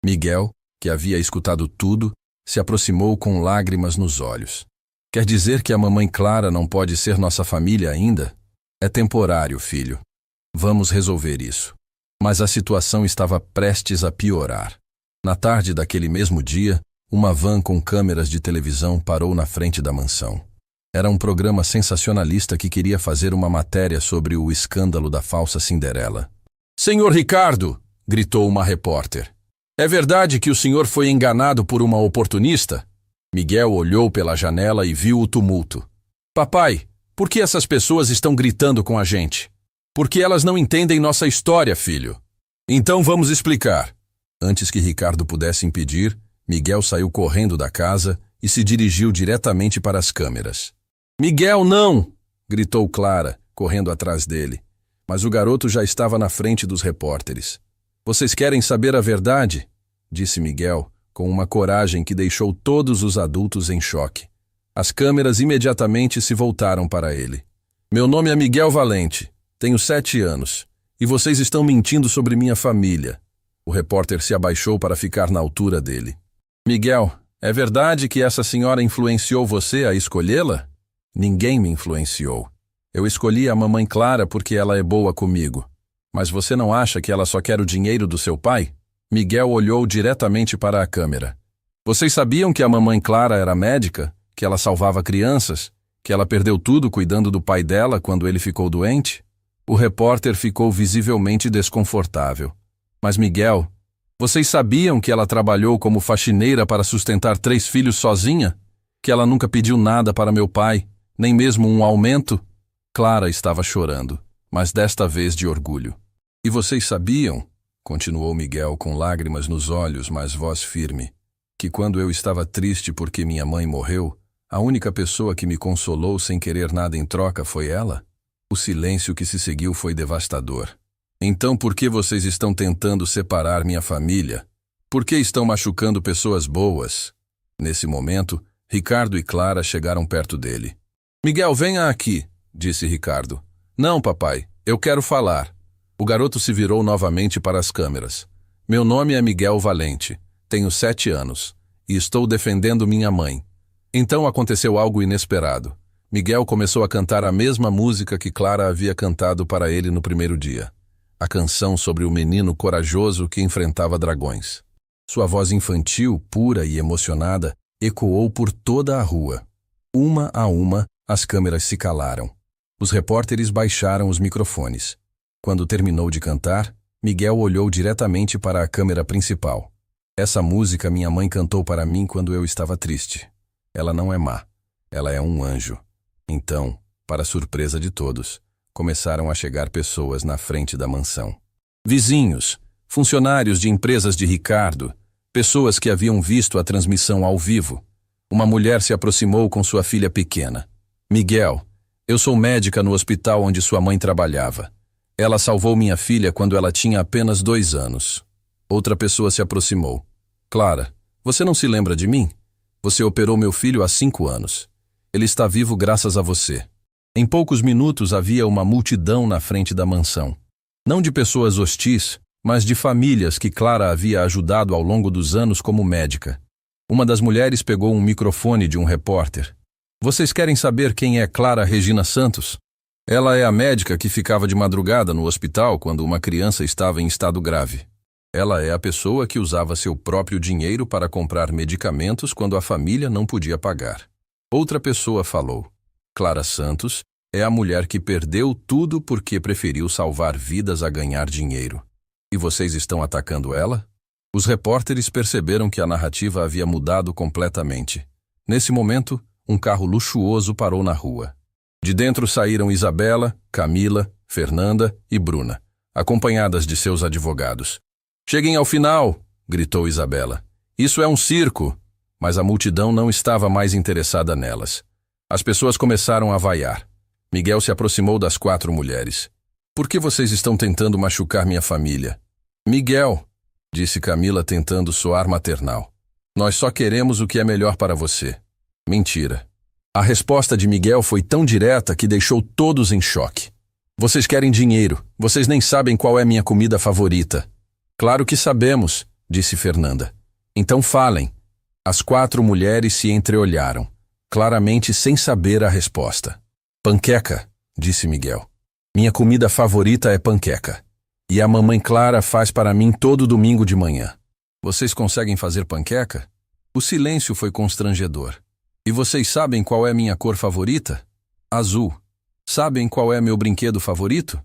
Miguel, que havia escutado tudo, se aproximou com lágrimas nos olhos. Quer dizer que a mamãe Clara não pode ser nossa família ainda? É temporário, filho. Vamos resolver isso. Mas a situação estava prestes a piorar. Na tarde daquele mesmo dia, uma van com câmeras de televisão parou na frente da mansão. Era um programa sensacionalista que queria fazer uma matéria sobre o escândalo da falsa Cinderela. Senhor Ricardo! Gritou uma repórter. É verdade que o senhor foi enganado por uma oportunista? Miguel olhou pela janela e viu o tumulto. Papai, por que essas pessoas estão gritando com a gente? Porque elas não entendem nossa história, filho. Então vamos explicar. Antes que Ricardo pudesse impedir, Miguel saiu correndo da casa e se dirigiu diretamente para as câmeras. Miguel, não! Gritou Clara, correndo atrás dele. Mas o garoto já estava na frente dos repórteres. Vocês querem saber a verdade? Disse Miguel, com uma coragem que deixou todos os adultos em choque. As câmeras imediatamente se voltaram para ele. Meu nome é Miguel Valente, tenho 7 anos, e vocês estão mentindo sobre minha família. O repórter se abaixou para ficar na altura dele. Miguel, é verdade que essa senhora influenciou você a escolhê-la? Ninguém me influenciou. Eu escolhi a mamãe Clara porque ela é boa comigo. Mas você não acha que ela só quer o dinheiro do seu pai? Miguel olhou diretamente para a câmera. Vocês sabiam que a mamãe Clara era médica? Que ela salvava crianças? Que ela perdeu tudo cuidando do pai dela quando ele ficou doente? O repórter ficou visivelmente desconfortável. Mas Miguel, vocês sabiam que ela trabalhou como faxineira para sustentar 3 filhos sozinha? Que ela nunca pediu nada para meu pai, nem mesmo um aumento? Clara estava chorando, mas desta vez de orgulho. E vocês sabiam, continuou Miguel com lágrimas nos olhos, mas voz firme, que quando eu estava triste porque minha mãe morreu, a única pessoa que me consolou sem querer nada em troca foi ela? O silêncio que se seguiu foi devastador. Então por que vocês estão tentando separar minha família? Por que estão machucando pessoas boas? Nesse momento, Ricardo e Clara chegaram perto dele. Miguel, venha aqui, disse Ricardo. Não, papai, eu quero falar. O garoto se virou novamente para as câmeras. Meu nome é Miguel Valente, tenho 7 anos, e estou defendendo minha mãe. Então aconteceu algo inesperado. Miguel começou a cantar a mesma música que Clara havia cantado para ele no primeiro dia. A canção sobre o menino corajoso que enfrentava dragões. Sua voz infantil, pura e emocionada, ecoou por toda a rua. Uma a uma, as câmeras se calaram. Os repórteres baixaram os microfones. Quando terminou de cantar, Miguel olhou diretamente para a câmera principal. Essa música minha mãe cantou para mim quando eu estava triste. Ela não é má. Ela é um anjo. Então, para surpresa de todos, começaram a chegar pessoas na frente da mansão. Vizinhos, funcionários de empresas de Ricardo, pessoas que haviam visto a transmissão ao vivo. Uma mulher se aproximou com sua filha pequena. Miguel, eu sou médica no hospital onde sua mãe trabalhava. Ela salvou minha filha quando ela tinha apenas 2 anos. Outra pessoa se aproximou. Clara, você não se lembra de mim? Você operou meu filho há 5 anos. Ele está vivo graças a você. Em poucos minutos havia uma multidão na frente da mansão. Não de pessoas hostis, mas de famílias que Clara havia ajudado ao longo dos anos como médica. Uma das mulheres pegou um microfone de um repórter. Vocês querem saber quem é Clara Regina Santos? Ela é a médica que ficava de madrugada no hospital quando uma criança estava em estado grave. Ela é a pessoa que usava seu próprio dinheiro para comprar medicamentos quando a família não podia pagar. Outra pessoa falou. Clara Santos é a mulher que perdeu tudo porque preferiu salvar vidas a ganhar dinheiro. E vocês estão atacando ela? Os repórteres perceberam que a narrativa havia mudado completamente. Nesse momento, um carro luxuoso parou na rua. De dentro saíram Isabela, Camila, Fernanda e Bruna, acompanhadas de seus advogados. Cheguem ao final, gritou Isabela. Isso é um circo. Mas a multidão não estava mais interessada nelas. As pessoas começaram a vaiar. Miguel se aproximou das 4 mulheres. Por que vocês estão tentando machucar minha família? Miguel, disse Camila tentando soar maternal. Nós só queremos o que é melhor para você. Mentira. A resposta de Miguel foi tão direta que deixou todos em choque. Vocês querem dinheiro. Vocês nem sabem qual é minha comida favorita. Claro que sabemos, disse Fernanda. Então falem. As 4 mulheres se entreolharam, claramente sem saber a resposta. Panqueca, disse Miguel. Minha comida favorita é panqueca. E a mamãe Clara faz para mim todo domingo de manhã. Vocês conseguem fazer panqueca? O silêncio foi constrangedor. E vocês sabem qual é minha cor favorita? Azul. Sabem qual é meu brinquedo favorito?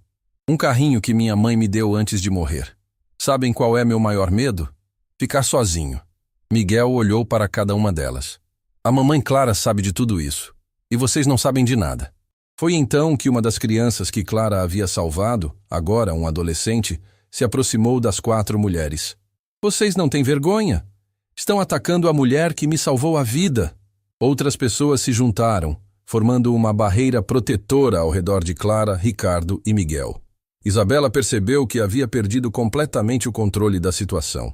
Um carrinho que minha mãe me deu antes de morrer. Sabem qual é meu maior medo? Ficar sozinho. Miguel olhou para cada uma delas. A mamãe Clara sabe de tudo isso. E vocês não sabem de nada. Foi então que uma das crianças que Clara havia salvado, agora um adolescente, se aproximou das 4 mulheres. Vocês não têm vergonha? Estão atacando a mulher que me salvou a vida. Outras pessoas se juntaram, formando uma barreira protetora ao redor de Clara, Ricardo e Miguel. Isabela percebeu que havia perdido completamente o controle da situação.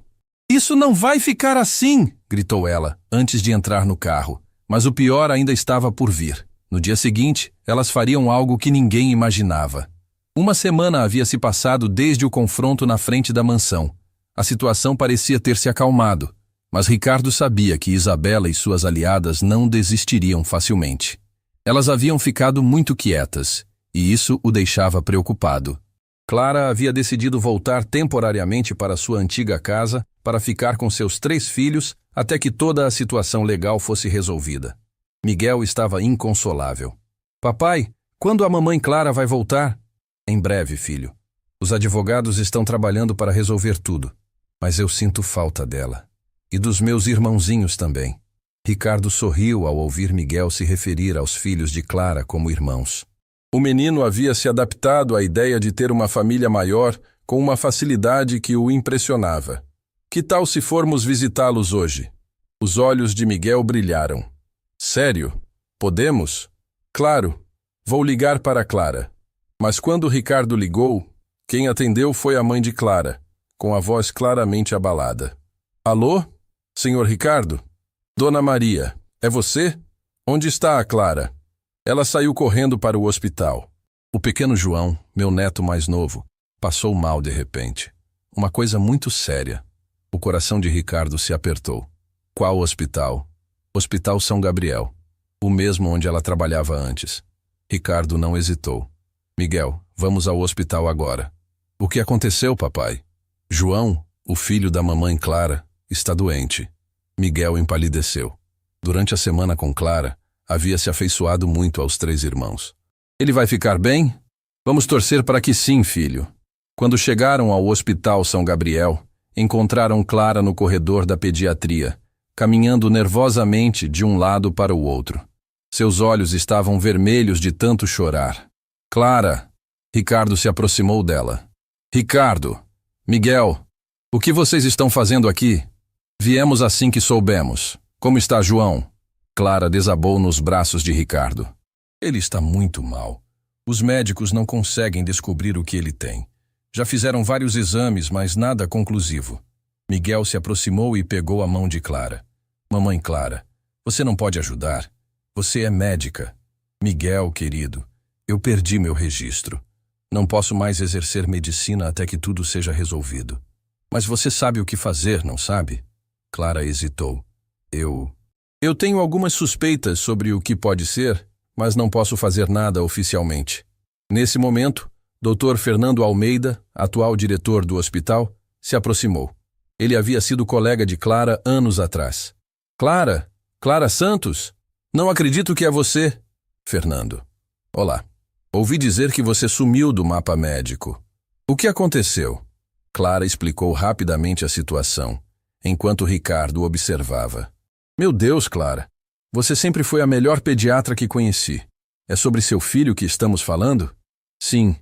Isso não vai ficar assim, gritou ela, antes de entrar no carro. Mas o pior ainda estava por vir. No dia seguinte, elas fariam algo que ninguém imaginava. Uma semana havia se passado desde o confronto na frente da mansão. A situação parecia ter se acalmado, mas Ricardo sabia que Isabela e suas aliadas não desistiriam facilmente. Elas haviam ficado muito quietas, e isso o deixava preocupado. Clara havia decidido voltar temporariamente para sua antiga casa para ficar com seus 3 filhos até que toda a situação legal fosse resolvida. Miguel estava inconsolável. Papai, quando a mamãe Clara vai voltar? Em breve, filho. Os advogados estão trabalhando para resolver tudo, mas eu sinto falta dela. E dos meus irmãozinhos também. Ricardo sorriu ao ouvir Miguel se referir aos filhos de Clara como irmãos. O menino havia se adaptado à ideia de ter uma família maior com uma facilidade que o impressionava. Que tal se formos visitá-los hoje? Os olhos de Miguel brilharam. Sério? Podemos? Claro. Vou ligar para Clara. Mas quando Ricardo ligou, quem atendeu foi a mãe de Clara, com a voz claramente abalada. Alô? Senhor Ricardo? Dona Maria, é você? Onde está a Clara? Ela saiu correndo para o hospital. O pequeno João, meu neto mais novo, passou mal de repente. Uma coisa muito séria. O coração de Ricardo se apertou. Qual hospital? Hospital São Gabriel. O mesmo onde ela trabalhava antes. Ricardo não hesitou. Miguel, vamos ao hospital agora. O que aconteceu, papai? João, o filho da mamãe Clara, está doente. Miguel empalideceu. Durante a semana com Clara, havia se afeiçoado muito aos 3 irmãos. Ele vai ficar bem? Vamos torcer para que sim, filho. Quando chegaram ao Hospital São Gabriel, encontraram Clara no corredor da pediatria, caminhando nervosamente de um lado para o outro. Seus olhos estavam vermelhos de tanto chorar. Clara! Ricardo se aproximou dela. Ricardo! Miguel! O que vocês estão fazendo aqui? Viemos assim que soubemos. Como está João? Clara desabou nos braços de Ricardo. Ele está muito mal. Os médicos não conseguem descobrir o que ele tem. Já fizeram vários exames, mas nada conclusivo. Miguel se aproximou e pegou a mão de Clara. Mamãe Clara, você não pode ajudar? Você é médica. Miguel, querido, eu perdi meu registro. Não posso mais exercer medicina até que tudo seja resolvido. Mas você sabe o que fazer, não sabe? Clara hesitou. Eu tenho algumas suspeitas sobre o que pode ser, mas não posso fazer nada oficialmente. Nesse momento, Dr. Fernando Almeida, atual diretor do hospital, se aproximou. Ele havia sido colega de Clara anos atrás. Clara? Clara Santos? Não acredito que é você. Fernando. Olá. Ouvi dizer que você sumiu do mapa médico. O que aconteceu? Clara explicou rapidamente a situação, enquanto Ricardo observava. Meu Deus, Clara. Você sempre foi a melhor pediatra que conheci. É sobre seu filho que estamos falando? Sim.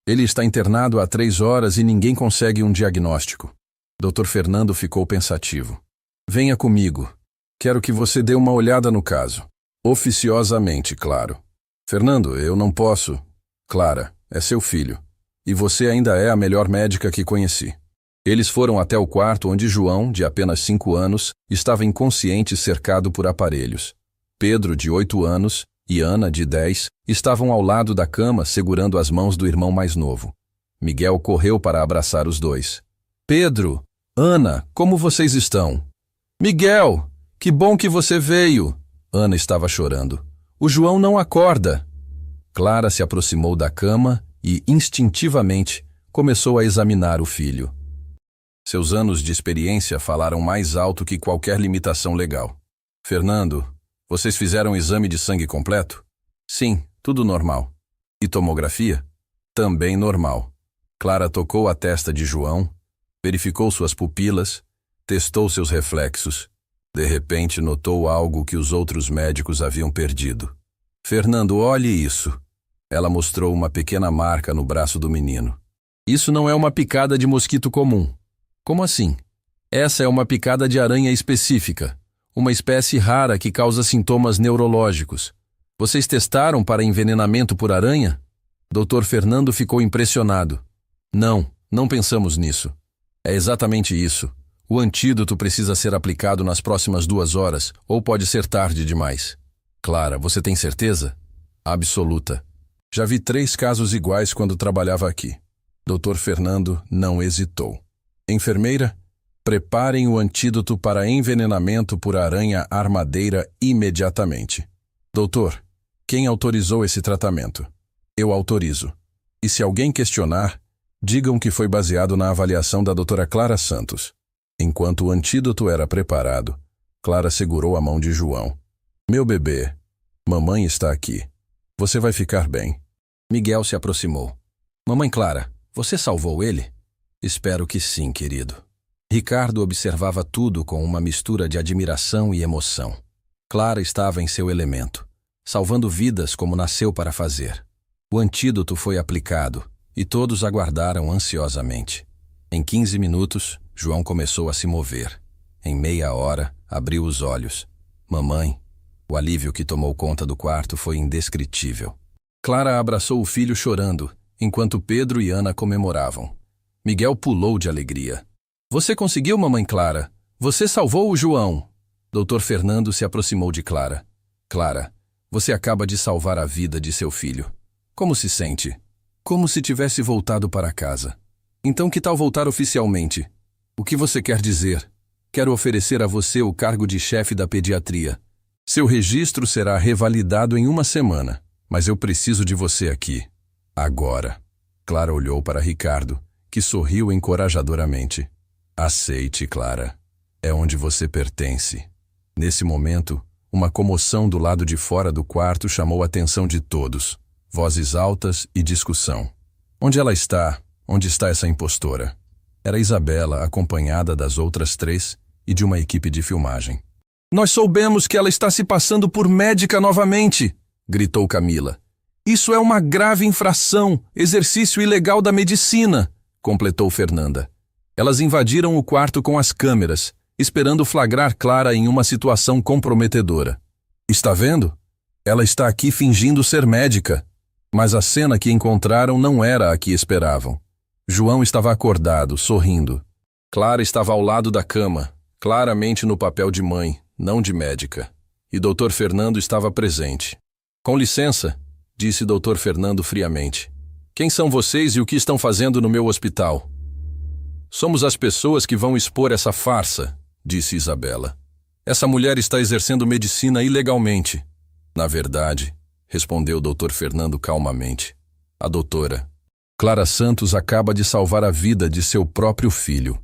Ele está internado há 3 horas e ninguém consegue um diagnóstico. Dr. Fernando ficou pensativo. Venha comigo. Quero que você dê uma olhada no caso. Oficiosamente, claro. Fernando, eu não posso. Clara, é seu filho. E você ainda é a melhor médica que conheci. Eles foram até o quarto onde João, de apenas 5 anos, estava inconsciente cercado por aparelhos. Pedro, de 8 anos, e Ana, de 10, estavam ao lado da cama segurando as mãos do irmão mais novo. Miguel correu para abraçar os dois. Pedro, Ana, como vocês estão? Miguel, que bom que você veio! Ana estava chorando. O João não acorda. Clara se aproximou da cama e, instintivamente, começou a examinar o filho. Seus anos de experiência falaram mais alto que qualquer limitação legal. Fernando, vocês fizeram um exame de sangue completo? Sim, tudo normal. E tomografia? Também normal. Clara tocou a testa de João, verificou suas pupilas, testou seus reflexos. De repente notou algo que os outros médicos haviam perdido. Fernando, olhe isso. Ela mostrou uma pequena marca no braço do menino. Isso não é uma picada de mosquito comum. Como assim? Essa é uma picada de aranha específica, uma espécie rara que causa sintomas neurológicos. Vocês testaram para envenenamento por aranha? Dr. Fernando ficou impressionado. Não pensamos nisso. É exatamente isso. O antídoto precisa ser aplicado nas próximas 2 horas, ou pode ser tarde demais. Clara, você tem certeza? Absoluta. Já vi 3 casos iguais quando trabalhava aqui. Dr. Fernando não hesitou. Enfermeira, preparem o antídoto para envenenamento por aranha armadeira imediatamente. Doutor, quem autorizou esse tratamento? Eu autorizo. E se alguém questionar, Digam que foi baseado na avaliação da doutora Clara Santos. Enquanto o antídoto era preparado, Clara segurou a mão de João. Meu bebê, mamãe está aqui. Você vai ficar bem. Miguel se aproximou. Mamãe Clara, você salvou ele? Espero que sim, querido. Ricardo observava tudo com uma mistura de admiração e emoção. Clara estava em seu elemento, salvando vidas como nasceu para fazer. O antídoto foi aplicado e todos aguardaram ansiosamente. Em 15 minutos, João começou a se mover. Em meia hora, abriu os olhos. Mamãe, o alívio que tomou conta do quarto foi indescritível. Clara abraçou o filho chorando, enquanto Pedro e Ana comemoravam. Miguel pulou de alegria. Você conseguiu, mamãe Clara. Você salvou o João. Dr. Fernando se aproximou de Clara. Clara, você acaba de salvar a vida de seu filho. Como se sente? Como se tivesse voltado para casa. Então que tal voltar oficialmente? O que você quer dizer? Quero oferecer a você o cargo de chefe da pediatria. Seu registro será revalidado em 1 semana, mas eu preciso de você aqui. Agora. Clara olhou para Ricardo, que sorriu encorajadoramente. Aceite, Clara. É onde você pertence. Nesse momento, uma comoção do lado de fora do quarto chamou a atenção de todos. Vozes altas e discussão. Onde ela está? Onde está essa impostora? Era Isabela, acompanhada das outras 3 e de uma equipe de filmagem. Nós soubemos que ela está se passando por médica novamente, gritou Camila. Isso é uma grave infração, exercício ilegal da medicina, completou Fernanda. Elas invadiram o quarto com as câmeras, esperando flagrar Clara em uma situação comprometedora. Está vendo? Ela está aqui fingindo ser médica. Mas a cena que encontraram não era a que esperavam. João estava acordado, sorrindo. Clara estava ao lado da cama, claramente no papel de mãe, não de médica. E Dr. Fernando estava presente. Com licença, disse Dr. Fernando friamente. Quem são vocês e o que estão fazendo no meu hospital? Somos as pessoas que vão expor essa farsa, disse Isabela. Essa mulher está exercendo medicina ilegalmente. Na verdade, respondeu o Dr. Fernando calmamente. A doutora Clara Santos acaba de salvar a vida de seu próprio filho.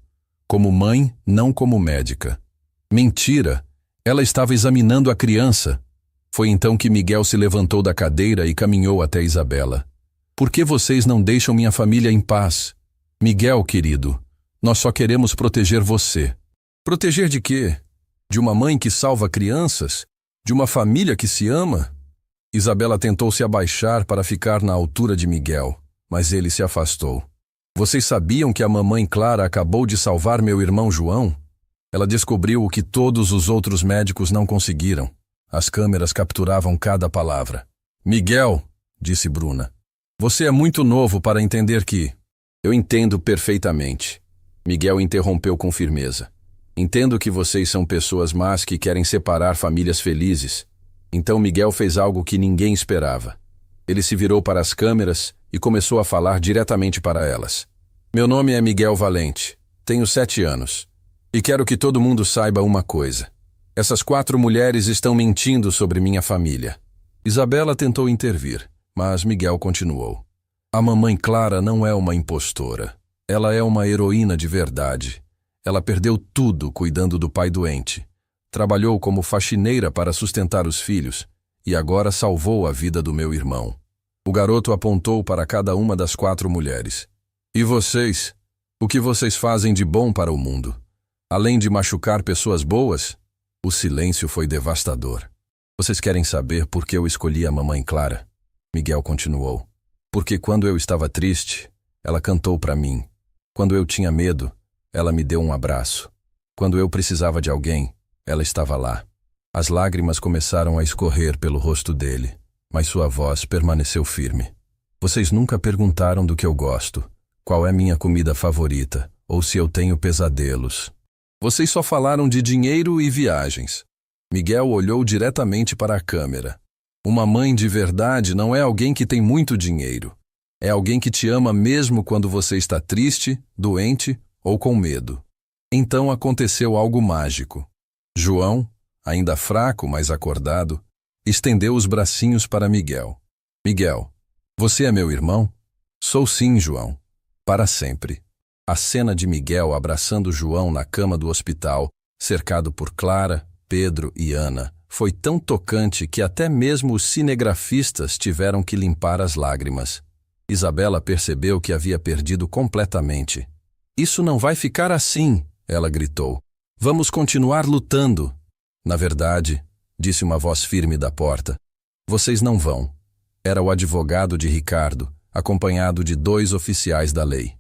Como mãe, não como médica. Mentira! Ela estava examinando a criança. Foi então que Miguel se levantou da cadeira e caminhou até Isabela. Por que vocês não deixam minha família em paz? Miguel, querido, nós só queremos proteger você. Proteger de quê? De uma mãe que salva crianças? De uma família que se ama? Isabela tentou se abaixar para ficar na altura de Miguel, mas ele se afastou. Vocês sabiam que a mamãe Clara acabou de salvar meu irmão João? Ela descobriu o que todos os outros médicos não conseguiram. As câmeras capturavam cada palavra. Miguel, disse Bruna, você é muito novo para entender que... Eu entendo perfeitamente. Miguel interrompeu com firmeza. Entendo que vocês são pessoas más que querem separar famílias felizes. Então Miguel fez algo que ninguém esperava. Ele se virou para as câmeras e começou a falar diretamente para elas. Meu nome é Miguel Valente, tenho 7 anos. E quero que todo mundo saiba uma coisa. Essas 4 mulheres estão mentindo sobre minha família. Isabela tentou intervir, mas Miguel continuou. A mamãe Clara não é uma impostora. Ela é uma heroína de verdade. Ela perdeu tudo cuidando do pai doente. Trabalhou como faxineira para sustentar os filhos e agora salvou a vida do meu irmão. O garoto apontou para cada uma das 4 mulheres. E vocês? O que vocês fazem de bom para o mundo? Além de machucar pessoas boas? O silêncio foi devastador. Vocês querem saber por que eu escolhi a mamãe Clara? Miguel continuou. Porque quando eu estava triste, ela cantou para mim. Quando eu tinha medo, ela me deu um abraço. Quando eu precisava de alguém, ela estava lá. As lágrimas começaram a escorrer pelo rosto dele, mas sua voz permaneceu firme. Vocês nunca perguntaram do que eu gosto, qual é minha comida favorita, ou se eu tenho pesadelos. Vocês só falaram de dinheiro e viagens. Miguel olhou diretamente para a câmera. Uma mãe de verdade não é alguém que tem muito dinheiro. É alguém que te ama mesmo quando você está triste, doente ou com medo. Então aconteceu algo mágico. João, ainda fraco, mas acordado, estendeu os bracinhos para Miguel. Miguel, você é meu irmão? Sou sim, João. para sempre. A cena de Miguel abraçando João na cama do hospital, cercado por Clara, Pedro e Ana, foi tão tocante que até mesmo os cinegrafistas tiveram que limpar as lágrimas. Isabela percebeu que havia perdido completamente. "Isso não vai ficar assim", ela gritou. "Vamos continuar lutando." "Na verdade", disse uma voz firme da porta, "vocês não vão." Era o advogado de Ricardo, acompanhado de 2 oficiais da lei.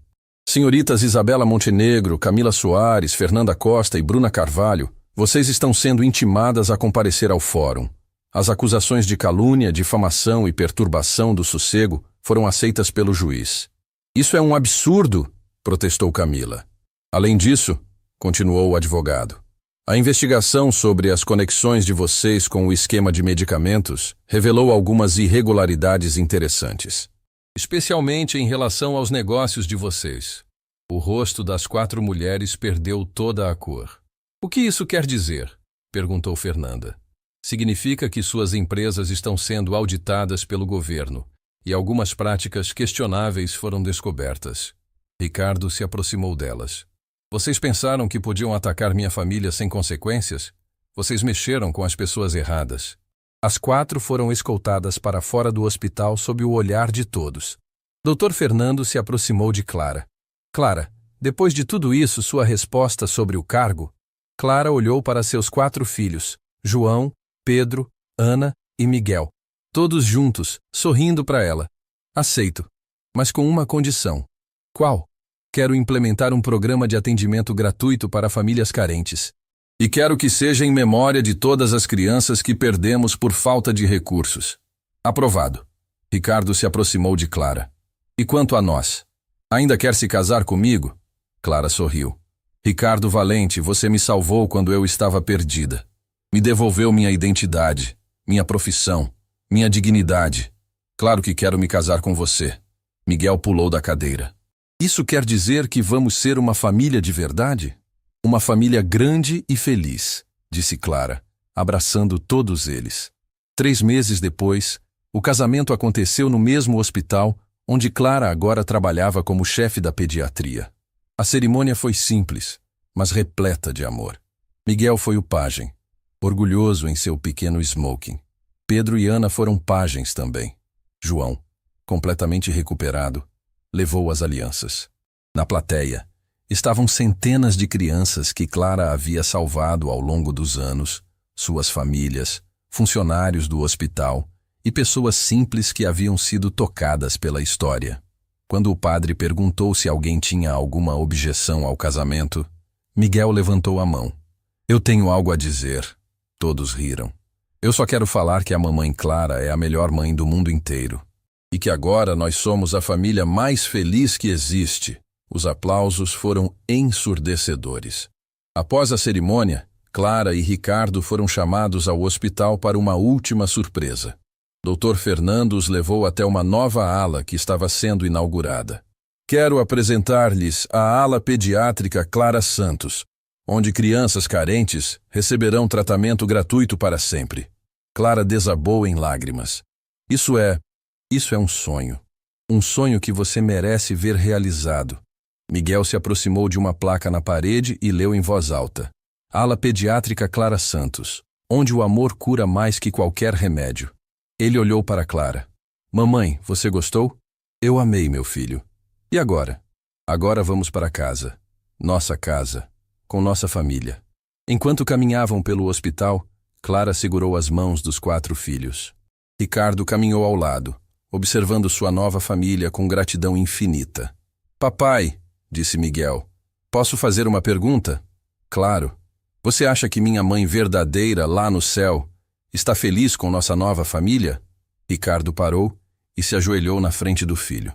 "Senhoritas Isabela Montenegro, Camila Soares, Fernanda Costa e Bruna Carvalho, vocês estão sendo intimadas a comparecer ao fórum. As acusações de calúnia, difamação e perturbação do sossego foram aceitas pelo juiz." "Isso é um absurdo", protestou Camila. "Além disso", continuou o advogado, "a investigação sobre as conexões de vocês com o esquema de medicamentos revelou algumas irregularidades interessantes, especialmente em relação aos negócios de vocês." O rosto das 4 mulheres perdeu toda a cor. "O que isso quer dizer?" perguntou Fernanda. "Significa que suas empresas estão sendo auditadas pelo governo e algumas práticas questionáveis foram descobertas." Ricardo se aproximou delas. "Vocês pensaram que podiam atacar minha família sem consequências? Vocês mexeram com as pessoas erradas." As 4 foram escoltadas para fora do hospital sob o olhar de todos. Dr. Fernando se aproximou de Clara. "Clara, depois de tudo isso, sua resposta sobre o cargo?" Clara olhou para seus 4 filhos, João, Pedro, Ana e Miguel, todos juntos, sorrindo para ela. "Aceito, mas com uma condição." "Qual?" "Quero implementar um programa de atendimento gratuito para famílias carentes. E quero que seja em memória de todas as crianças que perdemos por falta de recursos." "Aprovado." Ricardo se aproximou de Clara. "E quanto a nós? Ainda quer se casar comigo?" Clara sorriu. "Ricardo Valente, você me salvou quando eu estava perdida. Me devolveu minha identidade, minha profissão, minha dignidade. Claro que quero me casar com você." Miguel pulou da cadeira. "Isso quer dizer que vamos ser uma família de verdade?" "Uma família grande e feliz", disse Clara, abraçando todos eles. 3 meses depois, o casamento aconteceu no mesmo hospital onde Clara agora trabalhava como chefe da pediatria. A cerimônia foi simples, mas repleta de amor. Miguel foi o pajem, orgulhoso em seu pequeno smoking. Pedro e Ana foram pajens também. João, completamente recuperado, levou as alianças. Na plateia, estavam centenas de crianças que Clara havia salvado ao longo dos anos, suas famílias, funcionários do hospital e pessoas simples que haviam sido tocadas pela história. Quando o padre perguntou se alguém tinha alguma objeção ao casamento, Miguel levantou a mão. "Eu tenho algo a dizer." Todos riram. "Eu só quero falar que a mamãe Clara é a melhor mãe do mundo inteiro. E que agora nós somos a família mais feliz que existe." Os aplausos foram ensurdecedores. Após a cerimônia, Clara e Ricardo foram chamados ao hospital para uma última surpresa. Dr. Fernando os levou até uma nova ala que estava sendo inaugurada. "Quero apresentar-lhes a ala pediátrica Clara Santos, onde crianças carentes receberão tratamento gratuito para sempre." Clara desabou em lágrimas. Isso é um sonho. Um sonho que você merece ver realizado." Miguel se aproximou de uma placa na parede e leu em voz alta. "Ala pediátrica Clara Santos, onde o amor cura mais que qualquer remédio." Ele olhou para Clara. "Mamãe, você gostou?" "Eu amei, meu filho." "E agora?" "Agora vamos para casa. Nossa casa. Com nossa família." Enquanto caminhavam pelo hospital, Clara segurou as mãos dos 4 filhos. Ricardo caminhou ao lado, observando sua nova família com gratidão infinita. "Papai", disse Miguel, "posso fazer uma pergunta?" "Claro. Você acha que minha mãe verdadeira lá no céu está feliz com nossa nova família?" Ricardo parou e se ajoelhou na frente do filho.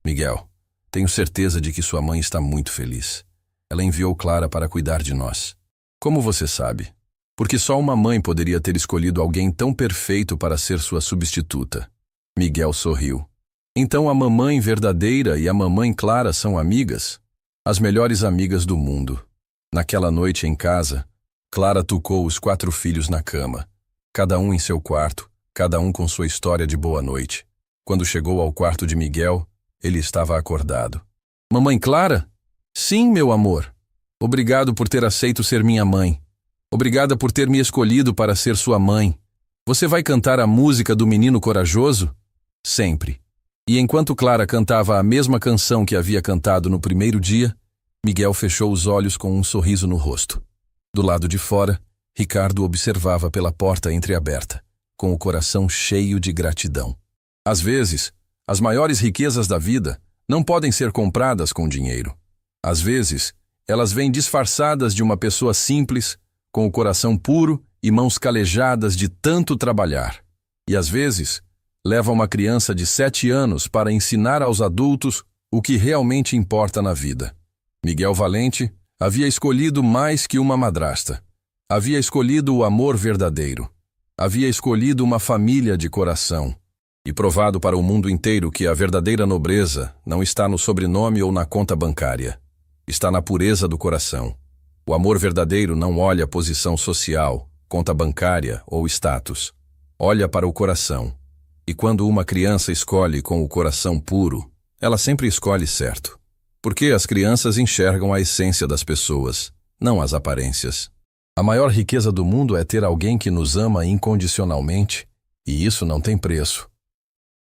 "Miguel, tenho certeza de que sua mãe está muito feliz. Ela enviou Clara para cuidar de nós." "Como você sabe?" "Porque só uma mãe poderia ter escolhido alguém tão perfeito para ser sua substituta." Miguel sorriu. "Então a mamãe verdadeira e a mamãe Clara são amigas?" "As melhores amigas do mundo." Naquela noite em casa, Clara tucou os 4 filhos na cama, cada um em seu quarto, cada um com sua história de boa noite. Quando chegou ao quarto de Miguel, ele estava acordado. Mamãe Clara? Sim, meu amor. Obrigado por ter aceito ser minha mãe. Obrigada por ter me escolhido para ser sua mãe. Você vai cantar a música do menino corajoso? Sempre. E enquanto Clara cantava a mesma canção que havia cantado no primeiro dia, Miguel fechou os olhos com um sorriso no rosto. Do lado de fora, Ricardo observava pela porta entreaberta, com o coração cheio de gratidão. Às vezes, as maiores riquezas da vida não podem ser compradas com dinheiro. Às vezes, elas vêm disfarçadas de uma pessoa simples, com o coração puro e mãos calejadas de tanto trabalhar. E às vezes, leva uma criança de 7 anos para ensinar aos adultos o que realmente importa na vida. Miguel Valente havia escolhido mais que uma madrasta. Havia escolhido o amor verdadeiro. Havia escolhido uma família de coração. E provado para o mundo inteiro que a verdadeira nobreza não está no sobrenome ou na conta bancária. Está na pureza do coração. O amor verdadeiro não olha posição social, conta bancária ou status. Olha para o coração. E quando uma criança escolhe com o coração puro, ela sempre escolhe certo. Porque as crianças enxergam a essência das pessoas, não as aparências. A maior riqueza do mundo é ter alguém que nos ama incondicionalmente, e isso não tem preço.